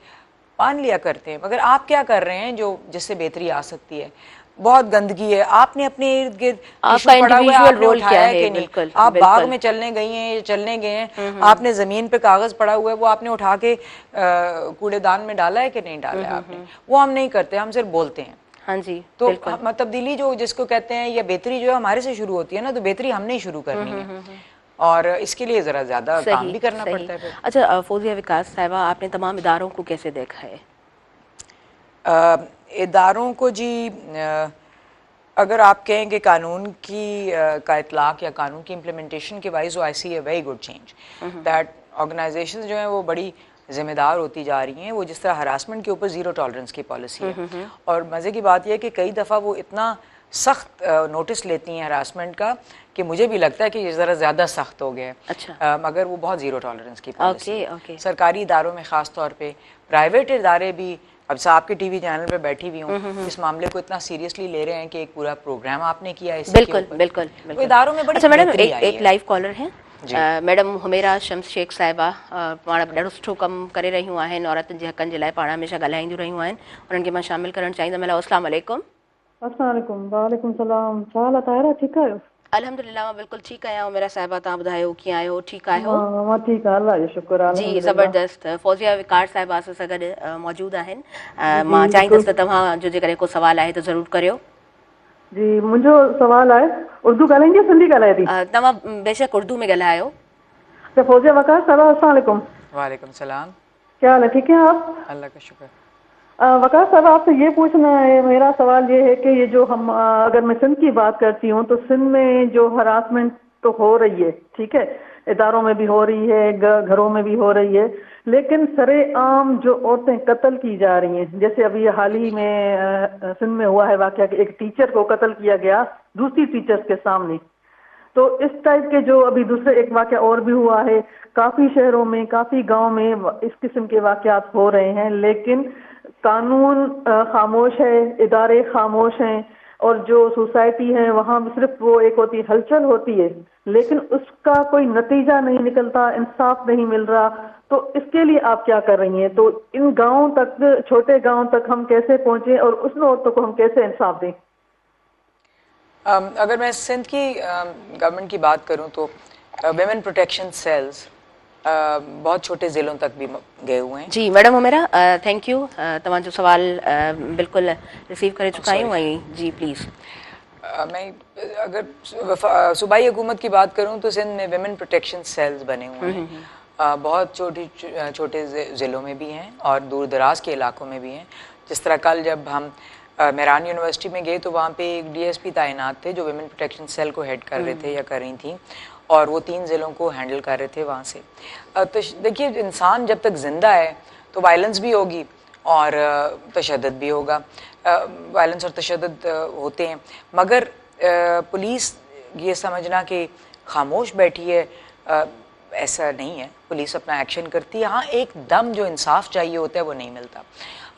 मान लिया करते हैं, मगर आप क्या कर रहे हैं जो जिससे बेहतरी आ सकती है? बहुत गंदगी है, आपने अपने इर्द गिर्द आपका इंडिविजुअल रोल क्या है? बिल्कुल, आप बाग में चलने गई हैं, चलने गए हैं, आपने जमीन पे कागज पड़ा हुआ है, वो आपने उठा के कूड़ेदान में डाला है कि नहीं डाला है आपने? वो हम नहीं करते, हम सिर्फ बोलते हैं। हाँ जी, तो तब्दीली जो जिसको कहते हैं या बेहतरी जो है हमारे से शुरू होती है ना, तो बेहतरी हमने ही शुरू करनी है और इसके लिए जरा ज्यादा काम भी करना पड़ता है फिर। अच्छा फौजिया विकास साहिबा, आपने तमाम इदारों को कैसे देखा है? इदारों को जी, अगर आप कहें कि कानून की का इतलाक़ या कानून की इम्प्लीमेंटेशन के wise, I see a very good change that organisations जो हैं वो बड़ी ज़िम्मेदार होती जा रही हैं। वो जिस तरह हरासमेंट के ऊपर ज़ीरो टॉलरेंस की पॉलिसी है और मज़े की बात यह है कि कई दफ़ा वो इतना सख्त नोटिस लेती हैं हरासमेंट का कि मुझे भी लगता है कि ये ज़रा ज़्यादा सख्त हो गया है। अच्छा। मगर वो बहुत ज़ीरो टॉलरेंस की पॉलिसी है। सरकारी इदारों में ख़ास तौर पे, प्राइवेट इदारे भी, अब से आपके टीवी चैनल पे बैठी हुई हूँ, इस मामले को इतना सीरियसली ले रहे हैं कि एक पूरा प्रोग्राम आपने किया है। बिल्कुल बिल्कुल बिल्कुल। इदारों में बड़ी अच्छा मैडम, एक लाइव कॉलर है मैडम हुमेरा शम्स शेख साहिबा, पाण ॾाढो सुठो कमु करे रहियूं आहिनि, औरतुनि जे हक़नि जे लाइ पाण हमेशह ॻाल्हाईंदियूं रहियूं आहिनि, उन्हनि खे मां शामिल करणु चाहींदमि। हेलो, अस्सलाम वालेकुम। अस्सलाम वालेकुम। वालेकुम सलाम। छा हाल आहे ताहिरा, ठीकु आहियो? अल्हम्दुलिल्लाह मां बिल्कुलु ठीकु आहियां। हुमेरा साहिबा, तव्हां ॿुधायो कीअं आहियो? ठीकु आहियो? मां ठीकु आहियां, अल्लाह जो शुक्र आहे। जी ज़बरदस्त। फौजिया विकार साहिबा सां गॾु मौजूदु आहिनि। मां चाहींदसि त तव्हांजो जेकॾहिं को सवाल आहे त ज़रूरु करियो। जी, मुंहिंजो सवाल आहे, उर्दू ॻाल्हाईंदी या सिंधी ॻाल्हाए थी? तव्हां बेशक उर्दू में ॻाल्हायो। तो फौजिया वकार साहब, अस्सलाम वालेकुम। वालेकुम सलाम। क्या हाल है, ठीक है आप? अल्लाह का शुक्र। वकार साहब, आपसे ये पूछना है, मेरा सवाल ये है कि ये जो हम अगर मैं सिंध की बात करती हूँ तो सिंध में जो हरासमेंट तो हो रही है, ठीक है, इदारों में भी हो रही है, घरों में भी हो रही है, लेकिन सरेआम जो औरतें कत्ल की जा रही हैं, जैसे अभी हाल ही में सिंध में हुआ है वाकया कि एक टीचर को कत्ल किया गया दूसरी टीचर्स के सामने। तो इस टाइप के जो अभी दूसरे एक वाकया और भी हुआ है, काफ़ी शहरों में, काफ़ी गांव में इस किस्म के वाकयात हो रहे हैं, लेकिन कानून खामोश है, इदारे खामोश हैं और जो सोसाइटी है वहाँ सिर्फ वो एक होती हलचल होती है, लेकिन उसका कोई नतीजा नहीं निकलता, इंसाफ नहीं मिल रहा। तो इसके लिए आप क्या कर रही हैं? तो इन गाँव तक, छोटे गाँव तक हम कैसे पहुँचे और उन औरतों को हम कैसे इंसाफ दें? अगर मैं सिंध की गवर्नमेंट की बात करूं तो विमेन प्रोटेक्शन सेल्स बहुत छोटे ज़िलों तक भी गए हुए हैं। जी मैडम हुमेरा, थैंक यू, तव्हांजो सवाल बिल्कुल रिसीव करे चुका आहियूं। जी प्लीज़। मैं अगर सूबाई हुकूमत की बात करूं तो सिंध में विमेन प्रोटेक्शन सेल्स बने हुए हैं, बहुत छोटे ज़िलों में भी हैं और दूर दराज के इलाकों में भी हैं। जिस तरह कल जब हम मेहरान यूनिवर्सिटी में गए तो वहाँ पे एक डीएसपी तैनात थे जो विमेन प्रोटेक्शन सेल को हेड कर रहे थे या कर रही थी और वो 3 ज़िलों को हैंडल कर रहे थे वहाँ से। तो देखिए, इंसान जब तक ज़िंदा है तो वायलेंस भी होगी और तशद्दुद भी होगा, वायलेंस और तशद्दुद होते हैं, मगर पुलिस ये समझना कि खामोश बैठी है, ऐसा नहीं है, पुलिस अपना एक्शन करती है। हाँ, एकदम जो इंसाफ चाहिए होता है वो नहीं मिलता,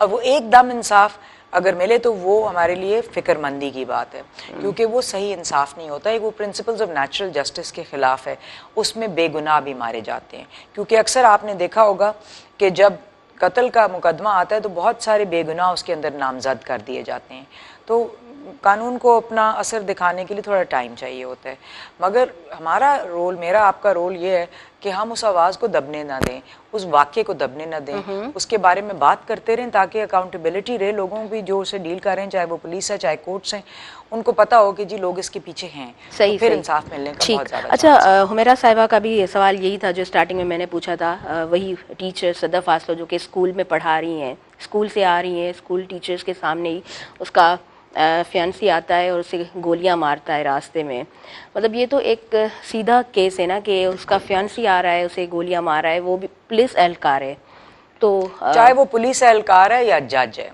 और वो एकदम इंसाफ अगर मिले तो वो हमारे लिए फ़िक्रमंदी की बात है, क्योंकि वो सही इंसाफ नहीं होता है, वो प्रिंसिपल्स ऑफ नेचुरल जस्टिस के ख़िलाफ़ है। उसमें बेगुनाह भी मारे जाते हैं, क्योंकि अक्सर आपने देखा होगा कि जब कत्ल का मुकदमा आता है तो बहुत सारे बेगुनाह उसके अंदर नामजद कर दिए जाते हैं। तो कानून को अपना असर दिखाने के लिए थोड़ा टाइम चाहिए होता है, मगर हमारा रोल, मेरा आपका रोल ये है कि हम उस आवाज़ को दबने ना दें, उस वाक़े को दबने ना दें, उसके बारे में बात करते रहें ताकि अकाउंटेबिलिटी रहे। लोगों भी जो उसे डील कर रहे हैं, चाहे वो पुलिस है चाहे कोर्ट्स हैं, उनको पता हो कि जी लोग इसके पीछे हैं, सही, तो फिर सही। इंसाफ मिलने का ठीक। बहुत ज़्यादा अच्छा, हुमैरा साहिबा का भी सवाल यही था जो स्टार्टिंग में मैंने पूछा था। वही टीचर सदफ आसलो जो कि स्कूल में पढ़ा रही हैं, स्कूल से आ रही हैं, स्कूल टीचर्स के सामने ही उसका फियांसी आता है और उसे गोलियां मारता है रास्ते में। मतलब ये तो एक सीधा केस है ना कि उसका फियांसी आ रहा है, उसे गोलियां मार रहा है, वो भी पुलिस एहलकार है। तो चाहे वो पुलिस एहलकार है या जज है,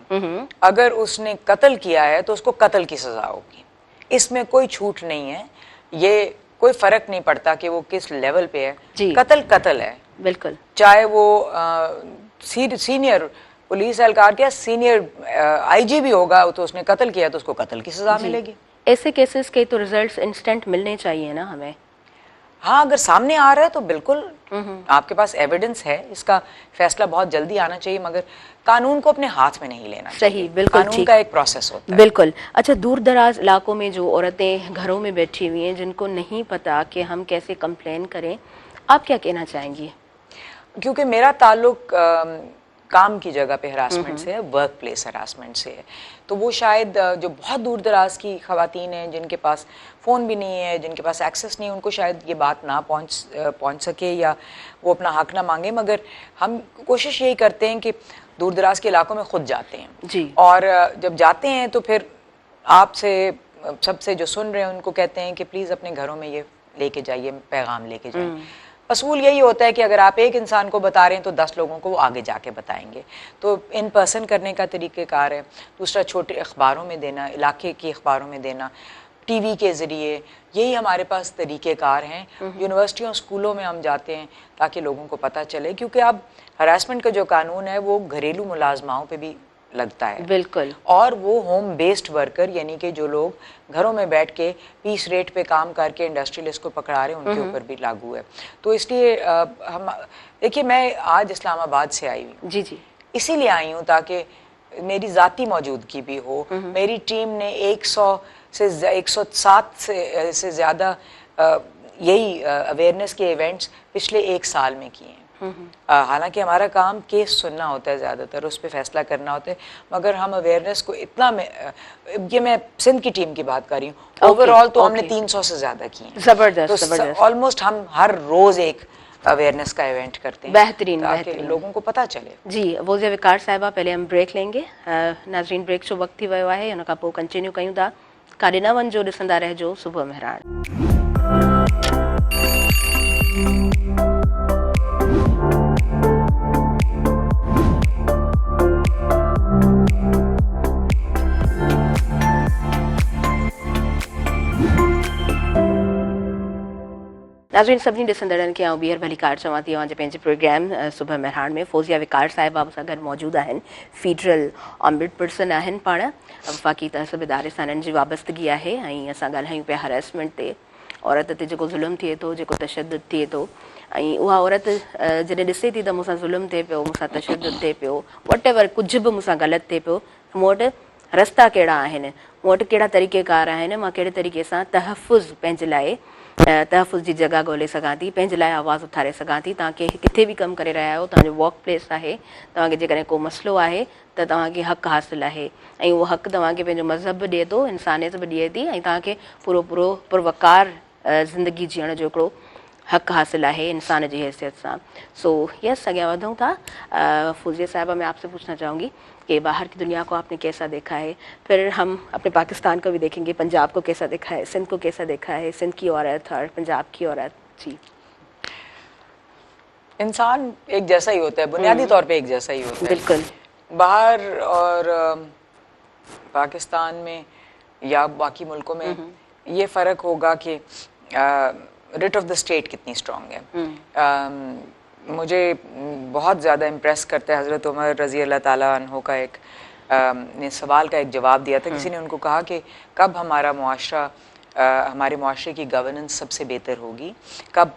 अगर उसने कत्ल किया है तो उसको कत्ल की सजा होगी, इसमें कोई छूट नहीं है। ये कोई फर्क नहीं पड़ता कि वो किस लेवल पे है, कत्ल कत्ल है। बिल्कुल, चाहे वो सीनियर पुलिस एहलकार क्या सीनियर आईजी भी होगा, तो उसने कत्ल किया तो उसको कत्ल की सजा मिलेगी। ऐसे केसेस के तो रिजल्ट्स इंस्टेंट मिलने चाहिए ना हमें। हाँ, अगर सामने आ रहा है तो बिल्कुल आपके पास एविडेंस है, इसका फैसला बहुत जल्दी आना चाहिए, मगर कानून को अपने हाथ में नहीं लेना चाहिए। सही, बिल्कुल कानून का एक प्रोसेस होता है। बिल्कुल। अच्छा, दूर दराज इलाकों में जो औरतें घरों में बैठी हुई हैं, जिनको नहीं पता कि हम कैसे कंप्लेन करें, आप क्या कहना चाहेंगी? क्योंकि मेरा ताल्लुक काम की जगह पे हरासमेंट से है, वर्क प्लेस हरासमेंट से है, तो वो शायद जो बहुत दूर दराज की ख़वातीन हैं, जिनके पास फ़ोन भी नहीं है, जिनके पास एक्सेस नहीं है, उनको शायद ये बात ना पहुंच सके या वो अपना हक ना मांगे। मगर हम कोशिश यही करते हैं कि दूर दराज के इलाकों में खुद जाते हैं जी। और जब जाते हैं तो फिर आपसे सबसे जो सुन रहे हैं उनको कहते हैं कि प्लीज़ अपने घरों में ये लेके जाइए, पैगाम लेके जाइए। असूल यही होता है कि अगर आप एक इंसान को बता रहे हैं तो 10 लोगों को वो आगे जाके बताएंगे। तो इन पर्सन करने का तरीक़ेकार है। दूसरा, छोटे अखबारों में देना, इलाके की अखबारों में देना, टीवी के ज़रिए, यही हमारे पास तरीक़ेकार हैं। यूनिवर्सिटियों स्कूलों में हम जाते हैं ताकि लोगों को पता चले, क्योंकि अब हरासमेंट का जो कानून है वो घरेलू मुलाजमाओं पे भी लगता है। बिल्कुल। और वो होम बेस्ड वर्कर, यानी कि जो लोग घरों में बैठ के पीस रेट पे काम करके इंडस्ट्रियलिस्ट को पकड़ा रहे हैं, उनके ऊपर भी लागू है। तो इसलिए हम देखिए, मैं आज इस्लामाबाद से आई हूँ, जी जी, इसीलिए आई हूँ ताकि मेरी ज़ाती मौजूदगी भी हो। मेरी टीम ने 107 से ज़्यादा यही अवेयरनेस के इवेंट्स पिछले 1 साल में किए हैं। हालांकि हमारा काम केस सुनना होता है, ज़्यादातर उस पर फैसला करना होता है, मगर हम अवेयरनेस को इतना ये मैं सिंध की टीम की बात कर रही हूँ, ओवरऑल तो हमने 300 से ज़्यादा किए हैं। ज़बरदस्त, तो ऑलमोस्ट हम हर रोज़ एक अवेयरनेस का इवेंट करते हैं, बेहतरीन, ताकि बेहतरीन लोगों को पता चले। जी। वोज़िया विकार साहिबा, पहले हम ब्रेक लेंगे। नाज़रीन, ब्रेक जो वक्त थी वियो आहे, हुन खां पोइ कंटिन्यू कयूं था। काॾे न वञिजो, ॾिसंदा रहिजो सुबुह मेहरान। नाज़रीन, सभिनी ॾिसंदड़नि खे ॿीहर भली कार चवां थी जे पंहिंजे प्रोग्राम सुबह मेहरान में फ़ौज़िया विकार साहिबा मूंसां गॾु मौजूदु आहिनि। फेडरल ऑम्बुड्समैन आहिनि पाण, वफ़ाक़ी तहसीब इदारे सां हिननि जी वाबस्तगी आहे। ऐं असां ॻाल्हायूं पिया हरासमेंट ते, औरत ते जेको ज़ुल्म थिए थो, जेको तशद्दुद थिए थो, ऐं उहा औरत जॾहिं ॾिसे थी त मूंसां ज़ुल्म थिए पियो, मूंसां तशद्दुद थिए पियो, वट एवर कुझु बि मूंसां ग़लति थिए पियो, मूं वटि रस्ता कहिड़ा आहिनि, मूं वटि कहिड़ा तरीक़ेकार आहिनि, मां कहिड़े तरीक़े सां तहफ़ुज़ पंहिंजे लाइ तहफ़ुज़ जी जॻह ॻोल्हे सघां थी, पंहिंजे लाइ आवाज़ु उथारे सघां थी। तव्हां किथे बि कमु करे रहिया आहियो, तव्हांजो वर्क प्लेस आहे, तव्हांखे जेकॾहिं को मसइलो आहे त तव्हांखे हक़ु हासिलु आहे, ऐं उहो हक़ु तव्हांखे पंहिंजो मज़हब ॾिए थो, इंसानियत बि ॾिए थी, ऐं तव्हांखे पूरो पुरवकार ज़िंदगी जीअण जो हिकिड़ो हक़ हासिल है इंसान की हैसियत से। सो यस, अगर वधूँ था। फौजिया साहिबा, मैं आपसे पूछना चाहूँगी कि बाहर की दुनिया को आपने कैसा देखा है, फिर हम अपने पाकिस्तान को भी देखेंगे, पंजाब को कैसा देखा है, सिंध को कैसा देखा है, सिंध की औरत और पंजाब की औरत। जी, इंसान एक जैसा ही होता है, बुनियादी तौर पे एक जैसा ही होता है। बिल्कुल। बाहर और पाकिस्तान में या बाकी मुल्कों में ये फ़र्क होगा कि रिट ऑफ द स्टेट कितनी स्ट्रॉन्ग है। मुझे बहुत ज़्यादा इम्प्रेस करता है हज़रत उमर रज़ी अल्लाह ताला अन्हो का एक ने सवाल का एक जवाब दिया था। किसी ने उनको कहा कि कब हमारा मुआशरा हमारे मुआशरे की गवर्नेंस सबसे बेहतर होगी, कब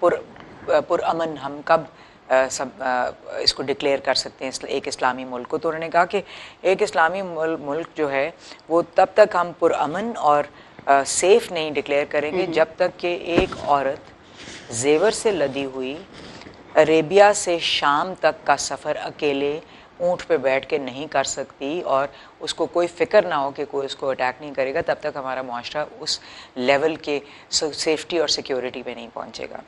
पुरअमन हम कब इसको डिक्लेयर कर सकते हैं एक इस्लामी मुल्क को। तो उन्होंने कहा कि एक इस्लामी मुल्क जो है वो तब तक हम पुरअमन और सेफ़ नहीं डिक्लेयर करेंगे जब तक कि एक औरत जेवर से लदी हुई अरेबिया से शाम तक का सफ़र अकेले ऊँट पे बैठ के नहीं कर सकती और उसको कोई फ़िक्र ना हो कि कोई उसको अटैक नहीं करेगा, तब तक हमारा मुआशरा उस लेवल के सेफ्टी और सिक्योरिटी पे नहीं पहुँचेगा।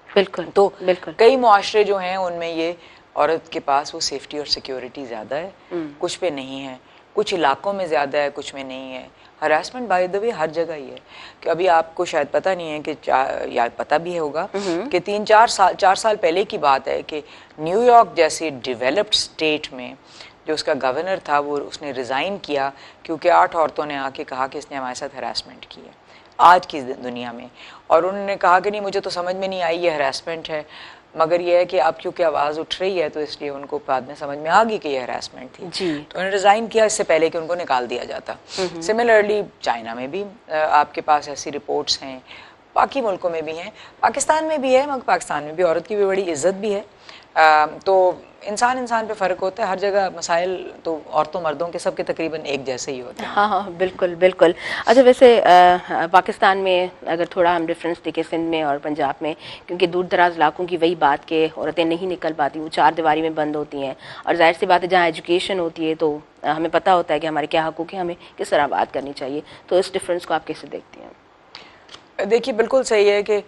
बिल्कुल। तो बिल्कुल कई मुआशरे जो हैं उनमें ये औरत के पास वो सेफ्टी और सिक्योरिटी ज़्यादा है, कुछ पे नहीं है, कुछ इलाकों में ज़्यादा है, कुछ में नहीं है। हरासमेंट बाय द वे हर जगह ही है कि अभी आपको शायद पता नहीं है कि या पता भी होगा कि 4 साल पहले की बात है कि न्यूयॉर्क जैसे डेवलप्ड स्टेट में जो उसका गवर्नर था वो उसने रिज़ाइन किया क्योंकि 8 औरतों ने आके कहा कि इसने हमारे साथ हरासमेंट की है आज की दुनिया में। और उन्होंने कहा कि नहीं मुझे तो समझ में नहीं आई ये हरासमेंट है, मगर यह है कि अब क्योंकि आवाज़ उठ रही है तो इसलिए उनको बाद में समझ में आ गई कि यह हरासमेंट थी जी। तो उन्होंने रिज़ाइन किया इससे पहले कि उनको निकाल दिया जाता। सिमिलरली चाइना में भी आपके पास ऐसी रिपोर्ट्स हैं, बाकी मुल्कों में भी हैं, पाकिस्तान में भी है, मगर पाकिस्तान में भी औरत की भी बड़ी इज्जत भी है। तो इंसान पे फ़र्क होता है, हर जगह मसाइल तो औरतों मर्दों के सबके तकरीबन एक जैसे ही होते हैं। हाँ हाँ बिल्कुल बिल्कुल। अच्छा वैसे पाकिस्तान में अगर थोड़ा हम डिफरेंस देखें सिंध में और पंजाब में, क्योंकि दूर दराज इलाकों की वही बात कि औरतें नहीं निकल पाती, वो 4 दीवारी में बंद होती हैं और जाहिर सी बात है जहाँ एजुकेशन होती है तो हमें पता होता है कि हमारे क्या हकूक़ हैं, हमें किस तरह बात करनी चाहिए। तो इस डिफरेंस को आप कैसे देखती हैं? देखिए बिल्कुल सही है कि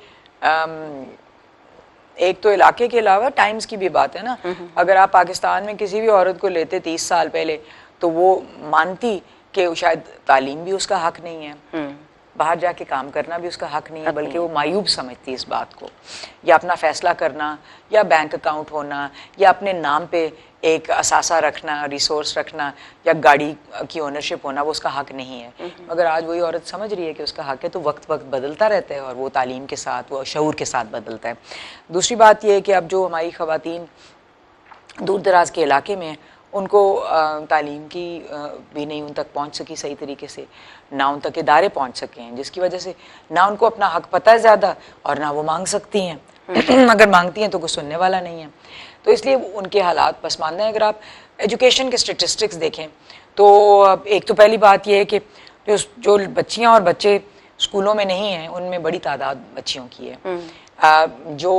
एक तो इलाके के अलावा टाइम्स की भी बात है ना। अगर आप पाकिस्तान में किसी भी औरत को लेते 30 साल पहले तो वो मानती कि शायद तालीम भी उसका हक नहीं है, बाहर जाके काम करना भी उसका हक नहीं है, बल्कि वो मायूब समझती इस बात को, या अपना फैसला करना या बैंक अकाउंट होना या अपने नाम पे एक असासा रखना, रिसोर्स रखना या गाड़ी की ओनरशिप होना वो उसका हक नहीं है। मगर आज वही औरत समझ रही है कि उसका हक है, तो वक्त वक्त बदलता रहता है और वो तालीम के साथ, वो शऊर के साथ बदलता है। दूसरी बात यह है कि अब जो हमारी ख़वातीन दूर दराज के इलाके में उनको तालीम की भी नहीं उन तक पहुंच सकी सही तरीके से, ना उन तक इदारे पहुंच सके हैं, जिसकी वजह से ना उनको अपना हक पता है ज़्यादा और ना वो मांग सकती हैं अगर मांगती हैं तो कोई सुनने वाला नहीं है। तो इसलिए उनके हालात पसमानदा हैं। अगर आप एजुकेशन के स्टेटिस्टिक्स देखें तो एक तो पहली बात यह है कि जो बच्चियाँ और बच्चे स्कूलों में नहीं हैं उनमें बड़ी तादाद बच्चियों की है। जो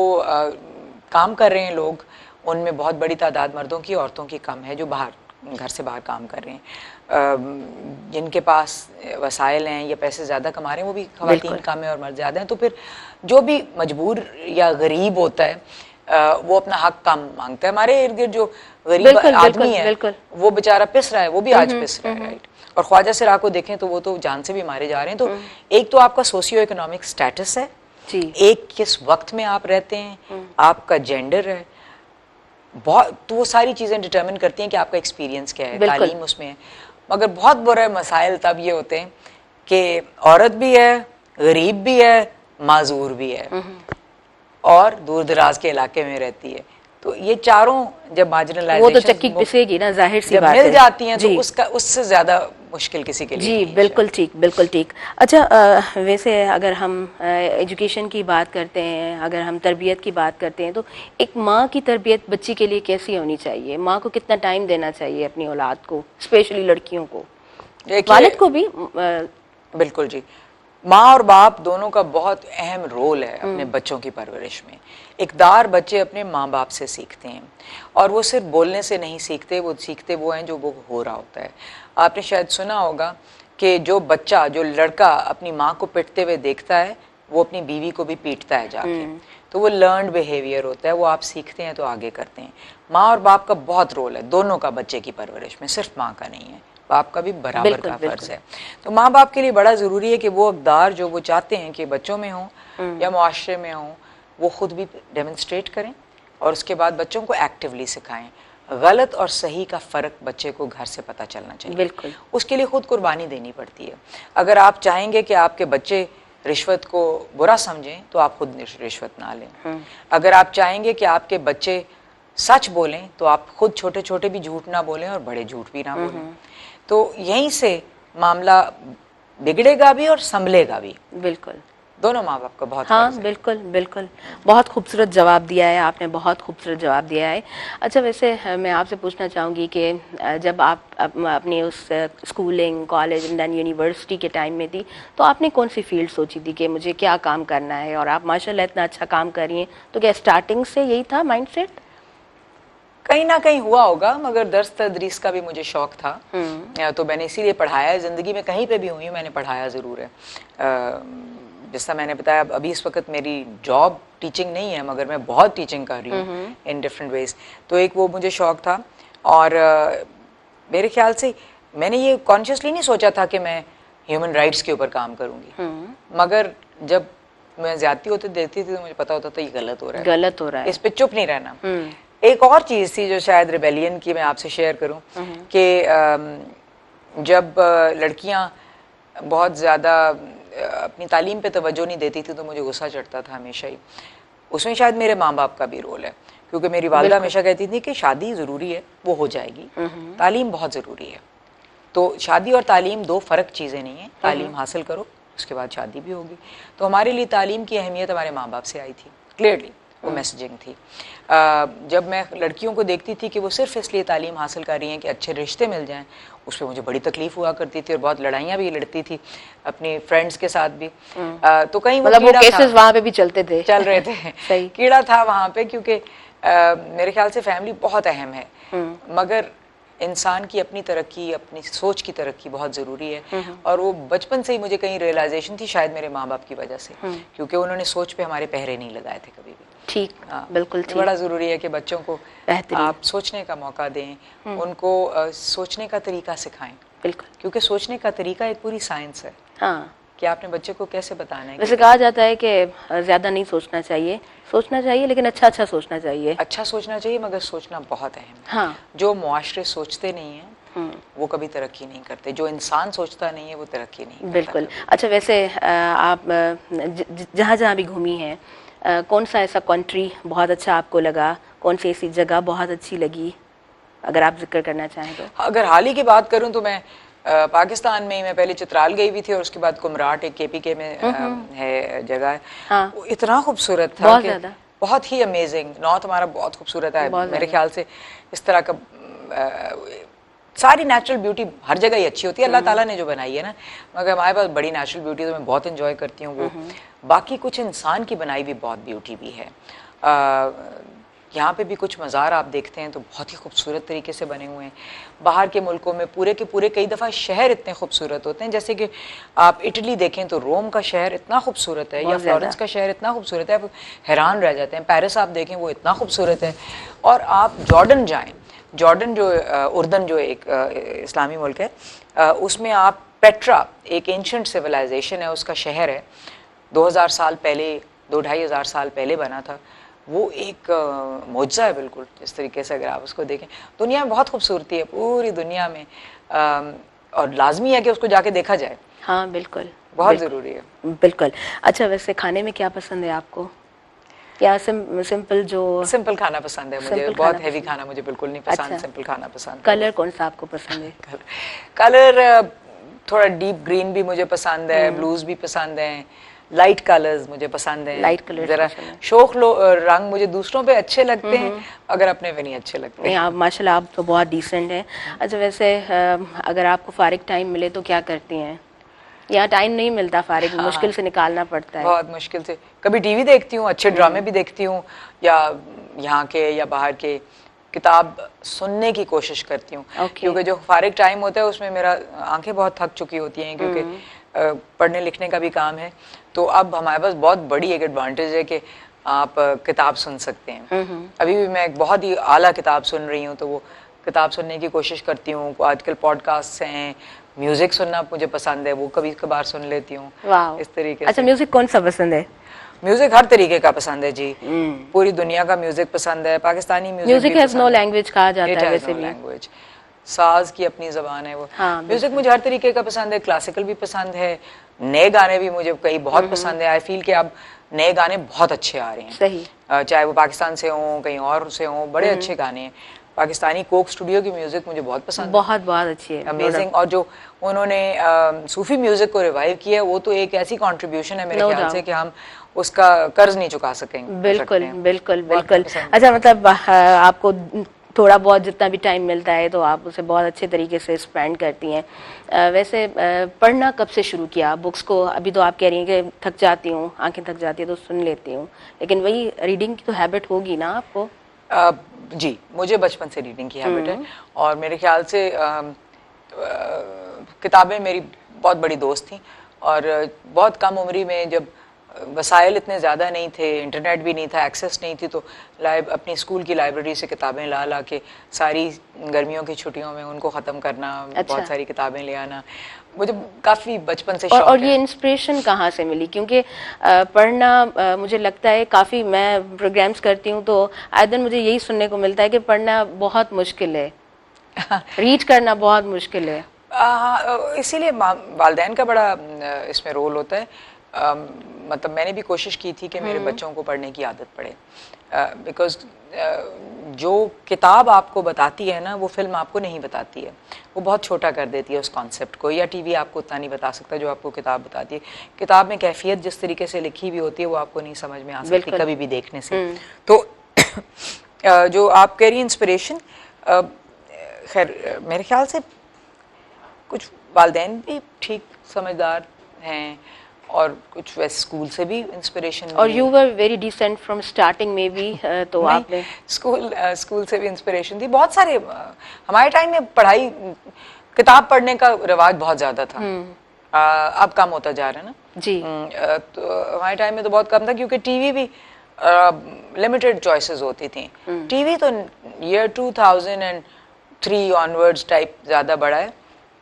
काम कर रहे हैं लोग उनमें बहुत बड़ी तादाद मर्दों की, औरतों की कम है जो बाहर घर से बाहर काम कर रहे हैं। जिनके पास वसाइल हैं या पैसे ज़्यादा कमा रहे हैं वो भी ख़वातीन कम है और मर्द ज़्यादा हैं। तो फिर जो भी मजबूर या गरीब होता है वो अपना हक कम मांगता है। हमारे इर्द गिर्द जो गरीब आदमी है वो बेचारा पिस रहा है, वो भी आज पिस रहा है, राइट। और ख्वाजा सिरा को देखें तो वो तो जान से भी मारे जा रहे हैं। तो एक तो आपका सोशियो इकोनॉमिक स्टेटस है, एक किस वक्त में आप रहते हैं, आपका जेंडर है, बहुत, तो वो सारी चीज़ें डिटर्मिन करती हैं कि आपका एक्सपीरियंस क्या है, तालीम उसमें है। मगर बहुत बुरे मसाइल तब ये होते हैं कि औरत भी है, गरीब भी है, माजूर भी है और दूर दराज के इलाके में रहती है। तो ये चारों जब मार्जिनलाइजेशन वो तो चक्की पिसेगी ना, जाहिर सी बात है, मिल जाती हैं तो उसका उससे ज़्यादा मुश्किल किसी के लिए जी। बिल्कुल ठीक, बिल्कुल ठीक। अच्छा वैसे अगर हम एजुकेशन की बात करते हैं, अगर हम तरबियत की बात करते हैं, तो एक माँ की तरबियत बच्ची के लिए कैसी होनी चाहिए? माँ को कितना टाइम देना चाहिए अपनी औलाद को, स्पेशली लड़कियों को, वालिद को भी? बिल्कुल जी, माँ और बाप दोनों का बहुत अहम रोल है अपने बच्चों की परवरिश में। इक़दार बच्चे अपने माँ बाप से सीखते हैं और वो सिर्फ बोलने से नहीं सीखते, वो सीखते वो हैं जो वो हो रहा होता है। आपने शायद सुना होगा कि जो बच्चा, जो लड़का अपनी माँ को पिटते हुए देखता है वो अपनी बीवी को भी पीटता है जाके, तो वो लर्नड बिहेवियर होता है, वो आप सीखते हैं तो आगे करते हैं। माँ और बाप का बहुत रोल है दोनों का बच्चे की परवरिश में, सिर्फ माँ का नहीं है, बाप का भी बराबर का फर्ज है। तो माँ बाप के लिए बड़ा ज़रूरी है कि वो इक़दार जो वो चाहते हैं कि बच्चों में हों या मुआशरे में हों वो ख़ुद भी डेमोन्स्ट्रेट करें और उसके बाद बच्चों को एक्टिवली सिखाएं। गलत और सही का फ़र्क बच्चे को घर से पता चलना चाहिए। बिल्कुल। उसके लिए ख़ुद कुर्बानी देनी पड़ती है। अगर आप चाहेंगे कि आपके बच्चे रिश्वत को बुरा समझें तो आप खुद रिश्वत ना लें। अगर आप चाहेंगे कि आपके बच्चे सच बोलें तो आप खुद छोटे छोटे भी झूठ ना बोलें और बड़े झूठ भी ना बोलें। तो यहीं से मामला बिगड़ेगा भी और संभलेगा भी। बिल्कुल, दोनों माँ बाप का बहुत हाँ फर्ज है। बिल्कुल बिल्कुल, बहुत खूबसूरत जवाब दिया है आपने, बहुत खूबसूरत जवाब दिया है। अच्छा, वैसे मैं आपसे पूछना चाहूँगी कि जब आप अपनी उस schooling, college and then university के टाइम में थी, तो आपने कौन सी फील्ड सोची थी कि मुझे क्या काम करना है? और आप माशाल्लाह इतना अच्छा काम कर रही हैं, तो क्या स्टार्टिंग से यही था माइंडसेट? कहीं ना कहीं हुआ होगा, मगर दर्स तदरीस का भी मुझे शौक था। तो मैंने इसीलिए पढ़ाया है। ज़िंदगी में कहीं पे भी हुई हूँ मैंने पढ़ाया ज़रूर है। जैसा मैंने बताया, अभी इस वक्त मेरी जॉब टीचिंग नहीं है, मगर मैं बहुत टीचिंग कर रही हूँ इन डिफरेंट वेज। तो एक वो मुझे शौक था, और मेरे ख्याल से मैंने ये कॉन्शियसली नहीं सोचा था कि मैं ह्यूमन राइट्स के ऊपर काम करूँगी, मगर जब मैं ज्यादती होते देखती थी तो मुझे पता होता था ये गलत हो रहा है, गलत हो रहा है। इस पे चुप नहीं रहना। एक और चीज़ थी जो शायद रिबेलियन की मैं आपसे शेयर करूं कि जब लड़कियां बहुत ज़्यादा अपनी तालीम पे तवज्जो नहीं देती थी तो मुझे गुस्सा चढ़ता था हमेशा ही। उसमें शायद मेरे माँ बाप का भी रोल है, क्योंकि मेरी वालिदा हमेशा कहती थी कि शादी ज़रूरी है, वो हो जाएगी, तालीम बहुत ज़रूरी है। तो शादी और तालीम दो फ़र्क चीज़ें नहीं है। तालीम हासिल करो, उसके बाद शादी भी होगी। तो हमारे लिए तालीम की अहमियत हमारे माँ बाप से आई थी, क्लियरली वो मैसेजिंग थी। जब मैं लड़कियों को देखती थी कि वो सिर्फ इसलिए तालीम हासिल कर रही हैं कि अच्छे रिश्ते मिल जाएं, उस पर मुझे बड़ी तकलीफ हुआ करती थी और बहुत लड़ाइयाँ भी लड़ती थी अपनी फ्रेंड्स के साथ भी। तो कहीं वो कीड़ा केसेस वहाँ पे भी चल रहे थे सही कीड़ा था वहाँ पे, क्योंकि मेरे ख्याल से फैमिली बहुत अहम है, मगर इंसान की अपनी तरक्की, अपनी सोच की तरक्की बहुत ज़रूरी है। और वो बचपन से ही मुझे कहीं रियलाइजेशन थी, शायद मेरे माँ बाप की वजह से, क्योंकि उन्होंने सोच पे हमारे पहरे नहीं लगाए थे कभी भी। ठीक, बिल्कुल ठीक। बड़ा ज़रूरी है कि बच्चों को आप सोचने का मौका दें, उनको सोचने का तरीका सिखाएं। बिल्कुल, क्योंकि सोचने का तरीका एक पूरी साइंस है। हाँ, कि आपने बच्चे को कैसे बताना है। वैसे कहा जाता है कि ज़्यादा नहीं सोचना चाहिए, लेकिन अच्छा सोचना चाहिए। अच्छा सोचना चाहिए, मगर सोचना बहुत अहम है। हाँ, जो मुआशरे सोचते नहीं हैं वो कभी तरक्की नहीं करते, जो इंसान सोचता नहीं है वो तरक्की नहीं करता। बिल्कुल। अच्छा, वैसे आप जहाँ जहाँ भी घूमी हैं, कौन सा ऐसा कंट्री बहुत अच्छा आपको लगा? कौन सी ऐसी जगह बहुत अच्छी लगी, अगर आप जिक्र करना चाहें तो? अगर हाल ही की बात करूं तो मैं पाकिस्तान में मैं पहले चित्राल गई हुई थी, और उसके बाद कुमराट एक KPK में है जगह है। हाँ, वो इतना खूबसूरत था, बहुत ज़्यादा, बहुत ही अमेजिंग। नॉर्थ हमारा बहुत खूबसूरत है मेरे ख्याल से। इस तरह का सारी नेचुरल ब्यूटी हर जगह ही अच्छी होती है, अल्लाह ताला ने जो बनाई है ना, मगर हमारे पास बड़ी नेचुरल ब्यूटी तो मैं बहुत इंजॉय करती हूँ वो। बाकी कुछ इंसान की बनाई भी बहुत ब्यूटी भी है। यहाँ पे भी कुछ मज़ार आप देखते हैं तो बहुत ही खूबसूरत तरीके से बने हुए हैं। बाहर के मुल्कों में पूरे के पूरे कई दफ़ा शहर इतने खूबसूरत होते हैं, जैसे कि आप इटली देखें तो रोम का शहर इतना खूबसूरत है, या फ्लोरेंस का शहर इतना खूबसूरत है, आप हैरान रह जाते हैं। पेरिस आप देखें वो इतना खूबसूरत है। और आप जॉर्डन जाएँ, जॉर्डन जो उर्दन जो एक इस्लामी मुल्क है, उसमें आप पेट्रा, एक एंशंट सिविलाइजेशन है, उसका शहर है, 2000 साल पहले, 2-2,500 साल पहले बना था। वो एक मौजज़ा है बिल्कुल, इस तरीके से अगर आप उसको देखें। दुनिया में बहुत खूबसूरती है पूरी दुनिया में, और लाजमी है कि उसको जाके देखा जाए। हाँ बिल्कुल, बहुत ज़रूरी है। बिल्कुल। अच्छा, वैसे खाने में क्या पसंद है आपको? या सिंपल खाना पसंद है मुझे, बहुत हैवी खाना मुझे बिल्कुल नहीं पसंद। अच्छा, सिंपल खाना पसंद। कलर कौन सा आपको पसंद है? कलर थोड़ा डीप ग्रीन भी मुझे पसंद है, ब्लूज भी पसंद है, लाइट कलर्स मुझे पसंद है। लाइट कलर जरा शौक रंग मुझे दूसरों पे अच्छे लगते हैं, अगर अपने पे नहीं अच्छे लगते। नहीं, आप माशाल्लाह आप तो बहुत डिसेंट हैं। अच्छा, वैसे अगर आपको फारिग टाइम मिले तो क्या करती हैं? यहाँ टाइम नहीं मिलता, फारिग मुश्किल से निकालना पड़ता है। बहुत मुश्किल से। कभी टीवी देखती हूँ, अच्छे ड्रामे भी देखती हूँ, या यहाँ के या बाहर के। किताब सुनने की कोशिश करती हूँ, क्योंकि जो फारिग टाइम होता है उसमें मेरा आंखें बहुत थक चुकी होती हैं, क्योंकि पढ़ने लिखने का भी काम है। तो अब हमारे पास बहुत बड़ी एक एडवांटेज है कि आप किताब सुन सकते हैं। अभी भी मैं एक बहुत ही आला किताब सुन रही हूँ, तो वो किताब सुनने की कोशिश करती हूँ। आजकल पॉडकास्ट हैं, म्यूजिक सुनना मुझे पसंद है, वो कभी कभार सुन लेती हूँ इस तरीके से। अच्छा, म्यूजिक कौन सा पसंद है? म्यूजिक हर तरीके का पसंद है जी, पूरी दुनिया का म्यूजिक पसंद है। Pakistani music has no language कहा जाता है वैसे भी। लैंग्वेज, साज की अपनी ज़बान है वो। म्यूजिक मुझे हर तरीके का पसंद है, क्लासिकल भी पसंद है, नए गाने भी मुझे कई बहुत पसंद है। आई फील कि अब नए गाने बहुत अच्छे आ रहे हैं, सही। चाहे वो पाकिस्तान से हों कहीं और से हों, बड़े अच्छे गाने हैं। पाकिस्तानी कोक स्टूडियो की म्यूजिक मुझे बहुत पसंद है, बहुत बहुत अच्छी है, अमेजिंग। और जो उन्होंने सूफी म्यूजिक को रिवाइव किया वो तो एक ऐसी कंट्रीब्यूशन है मेरे No ख्याल doubt. से कि हम उसका कर्ज नहीं चुका सकेंगे। बिल्कुल बिल्कुल बहुत बिल्कुल। पसंद है। अच्छा, मतलब आपको थोड़ा बहुत जितना भी टाइम मिलता है तो आप उसे बहुत अच्छे तरीके से स्पेंड करती हैं। वैसे पढ़ना कब से शुरू किया बुक्स को? अभी तो आप कह रही हैं कि थक जाती हूँ, आंखें थक जाती है तो सुन लेती हूँ, लेकिन वही रीडिंग की तो हैबिट होगी ना आपको? जी, मुझे बचपन से रीडिंग की हैबिट है और मेरे ख्याल से किताबें मेरी बहुत बड़ी दोस्त थी। और बहुत कम उम्री में जब वसाइल इतने ज़्यादा नहीं थे, इंटरनेट भी नहीं था, एक्सेस नहीं थी, तो अपनी स्कूल की लाइब्रेरी से किताबें ला ला के सारी गर्मियों की छुट्टियों में उनको ख़त्म करना। अच्छा। बहुत सारी किताबें ले आना मुझे काफ़ी बचपन से और शौक ये है। इंस्पिरेशन कहाँ से मिली? क्योंकि पढ़ना मुझे लगता है काफ़ी, मैं प्रोग्राम्स करती हूँ तो आए दिन मुझे यही सुनने को मिलता है कि पढ़ना बहुत मुश्किल है, रीड करना बहुत मुश्किल है। इसीलिए वालदैन का बड़ा इसमें रोल होता है। मतलब मैंने भी कोशिश की थी कि मेरे बच्चों को पढ़ने की आदत पड़े, बिकॉज जो किताब आपको बताती है ना वो फिल्म आपको नहीं बताती है, वो बहुत छोटा कर देती है उस कॉन्सेप्ट को, या टीवी आपको उतना नहीं बता सकता जो आपको किताब बताती है। किताब में कैफियत जिस तरीके से लिखी हुई होती है वो आपको नहीं समझ में आ सकती कभी भी देखने से। तो जो आप कह रही इंस्पिरेशन, खैर मेरे ख्याल से कुछ वालिदैन भी ठीक समझदार हैं और कुछ वैसे स्कूल से भी इंस्पिरेशन। और you were very decent from starting में भी, तो आपने स्कूल से भी इंस्पिरेशन थी। बहुत सारे हमारे टाइम में पढ़ाई, किताब पढ़ने का रिवाज बहुत ज़्यादा था, अब कम होता जा रहा है ना जी। तो हमारे टाइम में तो बहुत कम था क्योंकि टीवी भी लिमिटेड चॉइसेस होती थी। टीवी तो ईयर 2003 ऑनवर्ड्स टाइप ज़्यादा बड़ा है,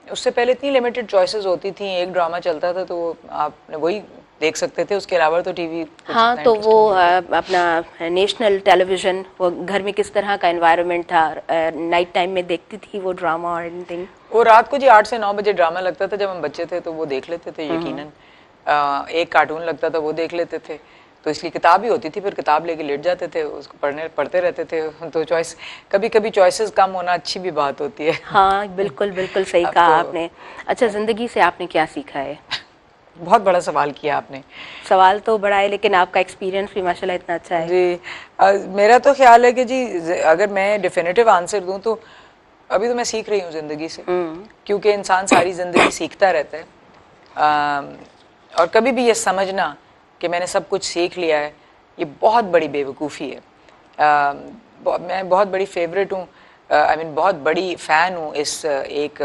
उससे पहले इतनी लिमिटेड चॉइसेस होती थी, एक ड्रामा चलता था तो आपने वही देख सकते थे, उसके अलावा तो टीवी। हाँ, तो वो अपना नेशनल टेलीविज़न, वो घर में किस तरह का एनवायरनमेंट था? नाइट टाइम में देखती थी वो ड्रामा और एनीथिंग? वो रात को जी 8 से 9 बजे ड्रामा लगता था, जब हम बच्चे थे तो वो देख लेते थे यकीनन। एक कार्टून लगता था वो देख लेते थे, तो इसलिए किताब ही होती थी, फिर किताब लेके लेट जाते थे, उसको पढ़ते रहते थे। तो चॉइस, कभी कभी चॉइसेस कम होना अच्छी भी बात होती है। हाँ बिल्कुल बिल्कुल सही कहा आपने। अच्छा, ज़िंदगी से आपने क्या सीखा है? बहुत बड़ा सवाल किया आपने। सवाल तो बड़ा है लेकिन आपका एक्सपीरियंस भी माशाल्लाह इतना अच्छा है। जी, मेरा तो ख्याल है कि जी अगर मैं डेफिनेटिव आंसर दूं तो अभी तो मैं सीख रही हूँ ज़िंदगी से, क्योंकि इंसान सारी ज़िंदगी सीखता रहता है। और कभी भी ये समझना कि मैंने सब कुछ सीख लिया है, ये बहुत बड़ी बेवकूफ़ी है। मैं बहुत बड़ी फेवरेट हूँ, आई मीन बहुत बड़ी फ़ैन हूँ इस एक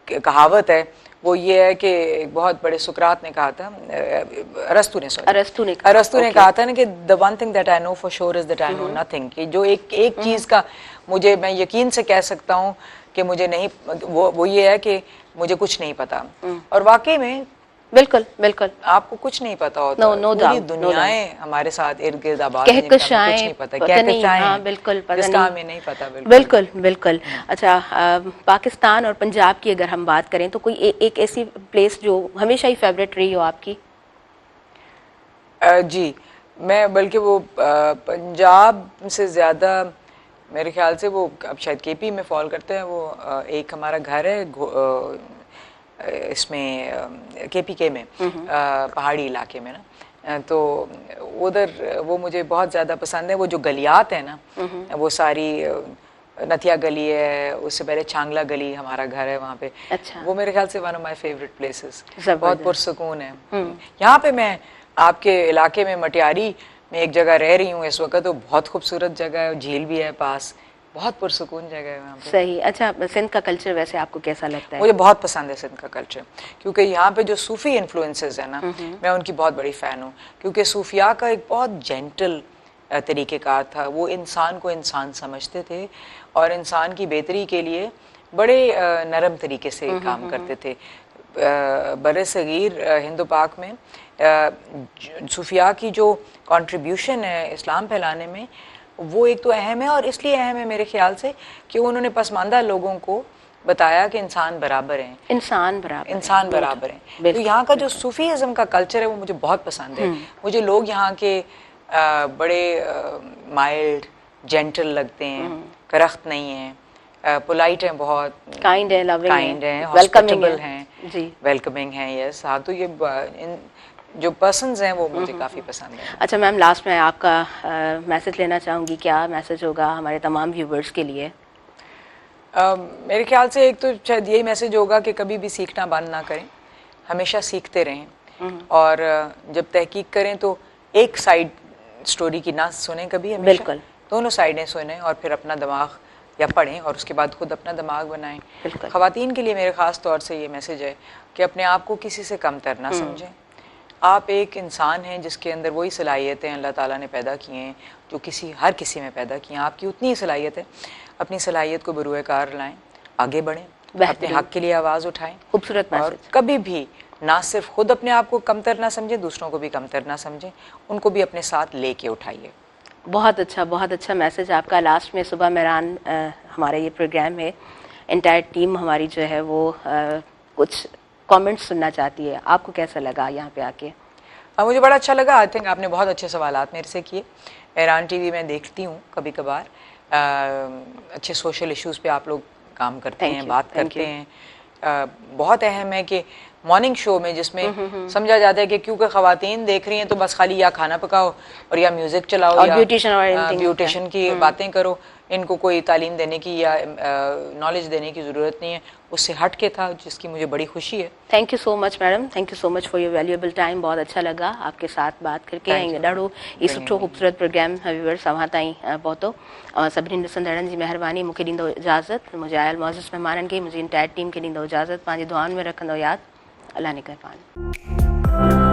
कहावत है, वो ये है कि एक बहुत बड़े सुकरात ने कहा था, अरस्तु ने कहा था ना कि the one thing that I know for sure is that I know nothing, कि जो एक चीज़ का मुझे, मैं यकीन से कह सकता हूँ कि मुझे नहीं, वो ये है कि मुझे कुछ नहीं पता। और वाकई में बिल्कुल बिल्कुल आपको कुछ नहीं पता होता। पूरी दुनियाएं हमारे साथ इर्द गिर्द आबाद हैं, कुछ नहीं पता, हाँ, बिल्कुल पता जिसका हमें नहीं पता। बिल्कुल बिल्कुल। अच्छा, पाकिस्तान और पंजाब की अगर हम बात करें तो कोई एक ऐसी प्लेस जो हमेशा ही फेवरेट रही हो आपकी? जी, मैं बल्कि वो पंजाब से ज़्यादा मेरे ख्याल से वो अब शायद केपी में फॉल करते हैं, वो एक हमारा घर है इसमें केपीके में, पहाड़ी इलाके में ना, तो उधर वो मुझे बहुत ज़्यादा पसंद है। वो जो गलियात है ना, वो सारी नथिया गली है, उससे पहले चांगला गली, हमारा घर है वहाँ पे। अच्छा। वो मेरे ख्याल से one of my favourite places, बहुत पुरसकून है। यहाँ पे मैं आपके इलाके में मटियारी में एक जगह रह रही हूँ इस वक्त, तो बहुत खूबसूरत जगह है, झील भी है पास, बहुत पुरसकून जगह है वहाँ पे। सही। अच्छा, सिंध का कल्चर वैसे आपको कैसा लगता है? मुझे बहुत पसंद है सिंध का कल्चर, क्योंकि यहाँ पे जो सूफी इन्फ्लुएंसेस है ना, मैं उनकी बहुत बड़ी फ़ैन हूँ, क्योंकि सूफिया का एक बहुत जेंटल तरीक़ेकार था। वो इंसान को इंसान समझते थे और इंसान की बेहतरी के लिए बड़े नरम तरीके से काम करते थे। बरे सगीर हिंदू पाक में सूफिया की जो कंट्रीब्यूशन है इस्लाम फैलाने में, वो एक तो अहम है, और इसलिए अहम है मेरे ख्याल से कि उन्होंने पसमानदा लोगों को बताया कि इंसान बराबर हैं, इंसान बराबर है। तो बिल्कुल, यहाँ का जो सूफीज़म का कल्चर है वो मुझे बहुत पसंद है। मुझे लोग यहाँ के बड़े माइल्ड जेंटल लगते हैं, करख्त नहीं हैं, पोलाइट हैं, बहुत काइंड है, लविंग काइंड हैं, वेलकमिंग हॉस्पिटेबल है हैं, जी। वेलकमिंग हैं। यस हाँ, तो ये इन जो पर्सन्स हैं वो मुझे काफ़ी पसंद है। अच्छा मैम, लास्ट में आपका मैसेज लेना चाहूँगी, क्या मैसेज होगा हमारे तमाम व्यूवर्स के लिए? मेरे ख्याल से एक तो शायद यही मैसेज होगा कि कभी भी सीखना बंद ना करें, हमेशा सीखते रहें और जब तहकीक करें तो एक साइड स्टोरी की ना सुने कभी, हमेशा बिल्कुल। दोनों साइडें सुने और फिर अपना दिमाग या पढ़ें और उसके बाद खुद अपना दिमाग बनाएं। बिल्कुल। ख़वातीन के लिए मेरे ख़ास तौर से ये मैसेज है कि अपने आप को किसी से कमतर ना समझें। आप एक इंसान हैं जिसके अंदर वही सलाहियतें अल्लाह ताला ने पैदा की हैं जो हर किसी में पैदा की हैं। आपकी उतनी ही सलाहियत है, अपनी सलाहियत को बरूए कार लाएं, आगे बढ़ें, अपने हक़ के लिए आवाज़ उठाएं। खूबसूरत और मैसेज। कभी भी ना सिर्फ खुद अपने आप को कमतर ना समझें, दूसरों को भी कमतर ना समझें, उनको भी अपने साथ लेके उठाइए। बहुत अच्छा मैसेज आपका लास्ट में। सुबह मेहरान हमारा ये प्रोग्राम है, एंटायर टीम हमारी जो है वो कुछ कमेंट्स सुनना चाहती है। आपको कैसा लगा यहाँ पे आके? मुझे बड़ा अच्छा लगा। आई थिंक आपने बहुत अच्छे सवालात मेरे से किए। मेहरान टीवी मैं देखती हूँ कभी कभार, अच्छे सोशल इश्यूज़ पे आप लोग काम करते हैं, बात करते हैं। बहुत अहम है कि मॉर्निंग शो में जिसमें समझा जाता है कि क्योंकि ख़वातीन देख रही हैं तो बस खाली या खाना पकाओ और या म्यूज़िक चलाओ और या ब्यूटिशन की बातें करो, इनको कोई तालीम देने की या नॉलेज देने की ज़रूरत नहीं है। उससे हट के था, जिसकी मुझे बड़ी खुशी है। Thank you so much madam, thank you so much for your valuable time. बहुत अच्छा लगा आपके साथ बात करके। ॾाढो ई सुठो ख़ूबसूरत प्रोग्राम व्यूअर्स अवां ताईं पहुतो। सभिनी ॾिसंदड़नि जी महिरबानी। मूंखे ॾींदो इजाज़त, मुंहिंजे आयल मौजूद मेहमाननि खे, मुंहिंजी इंटायर टीम खे ॾींदो इजाज़त। पंहिंजी दुआउनि में रखंदो यादि। अल्लाह निगहबान।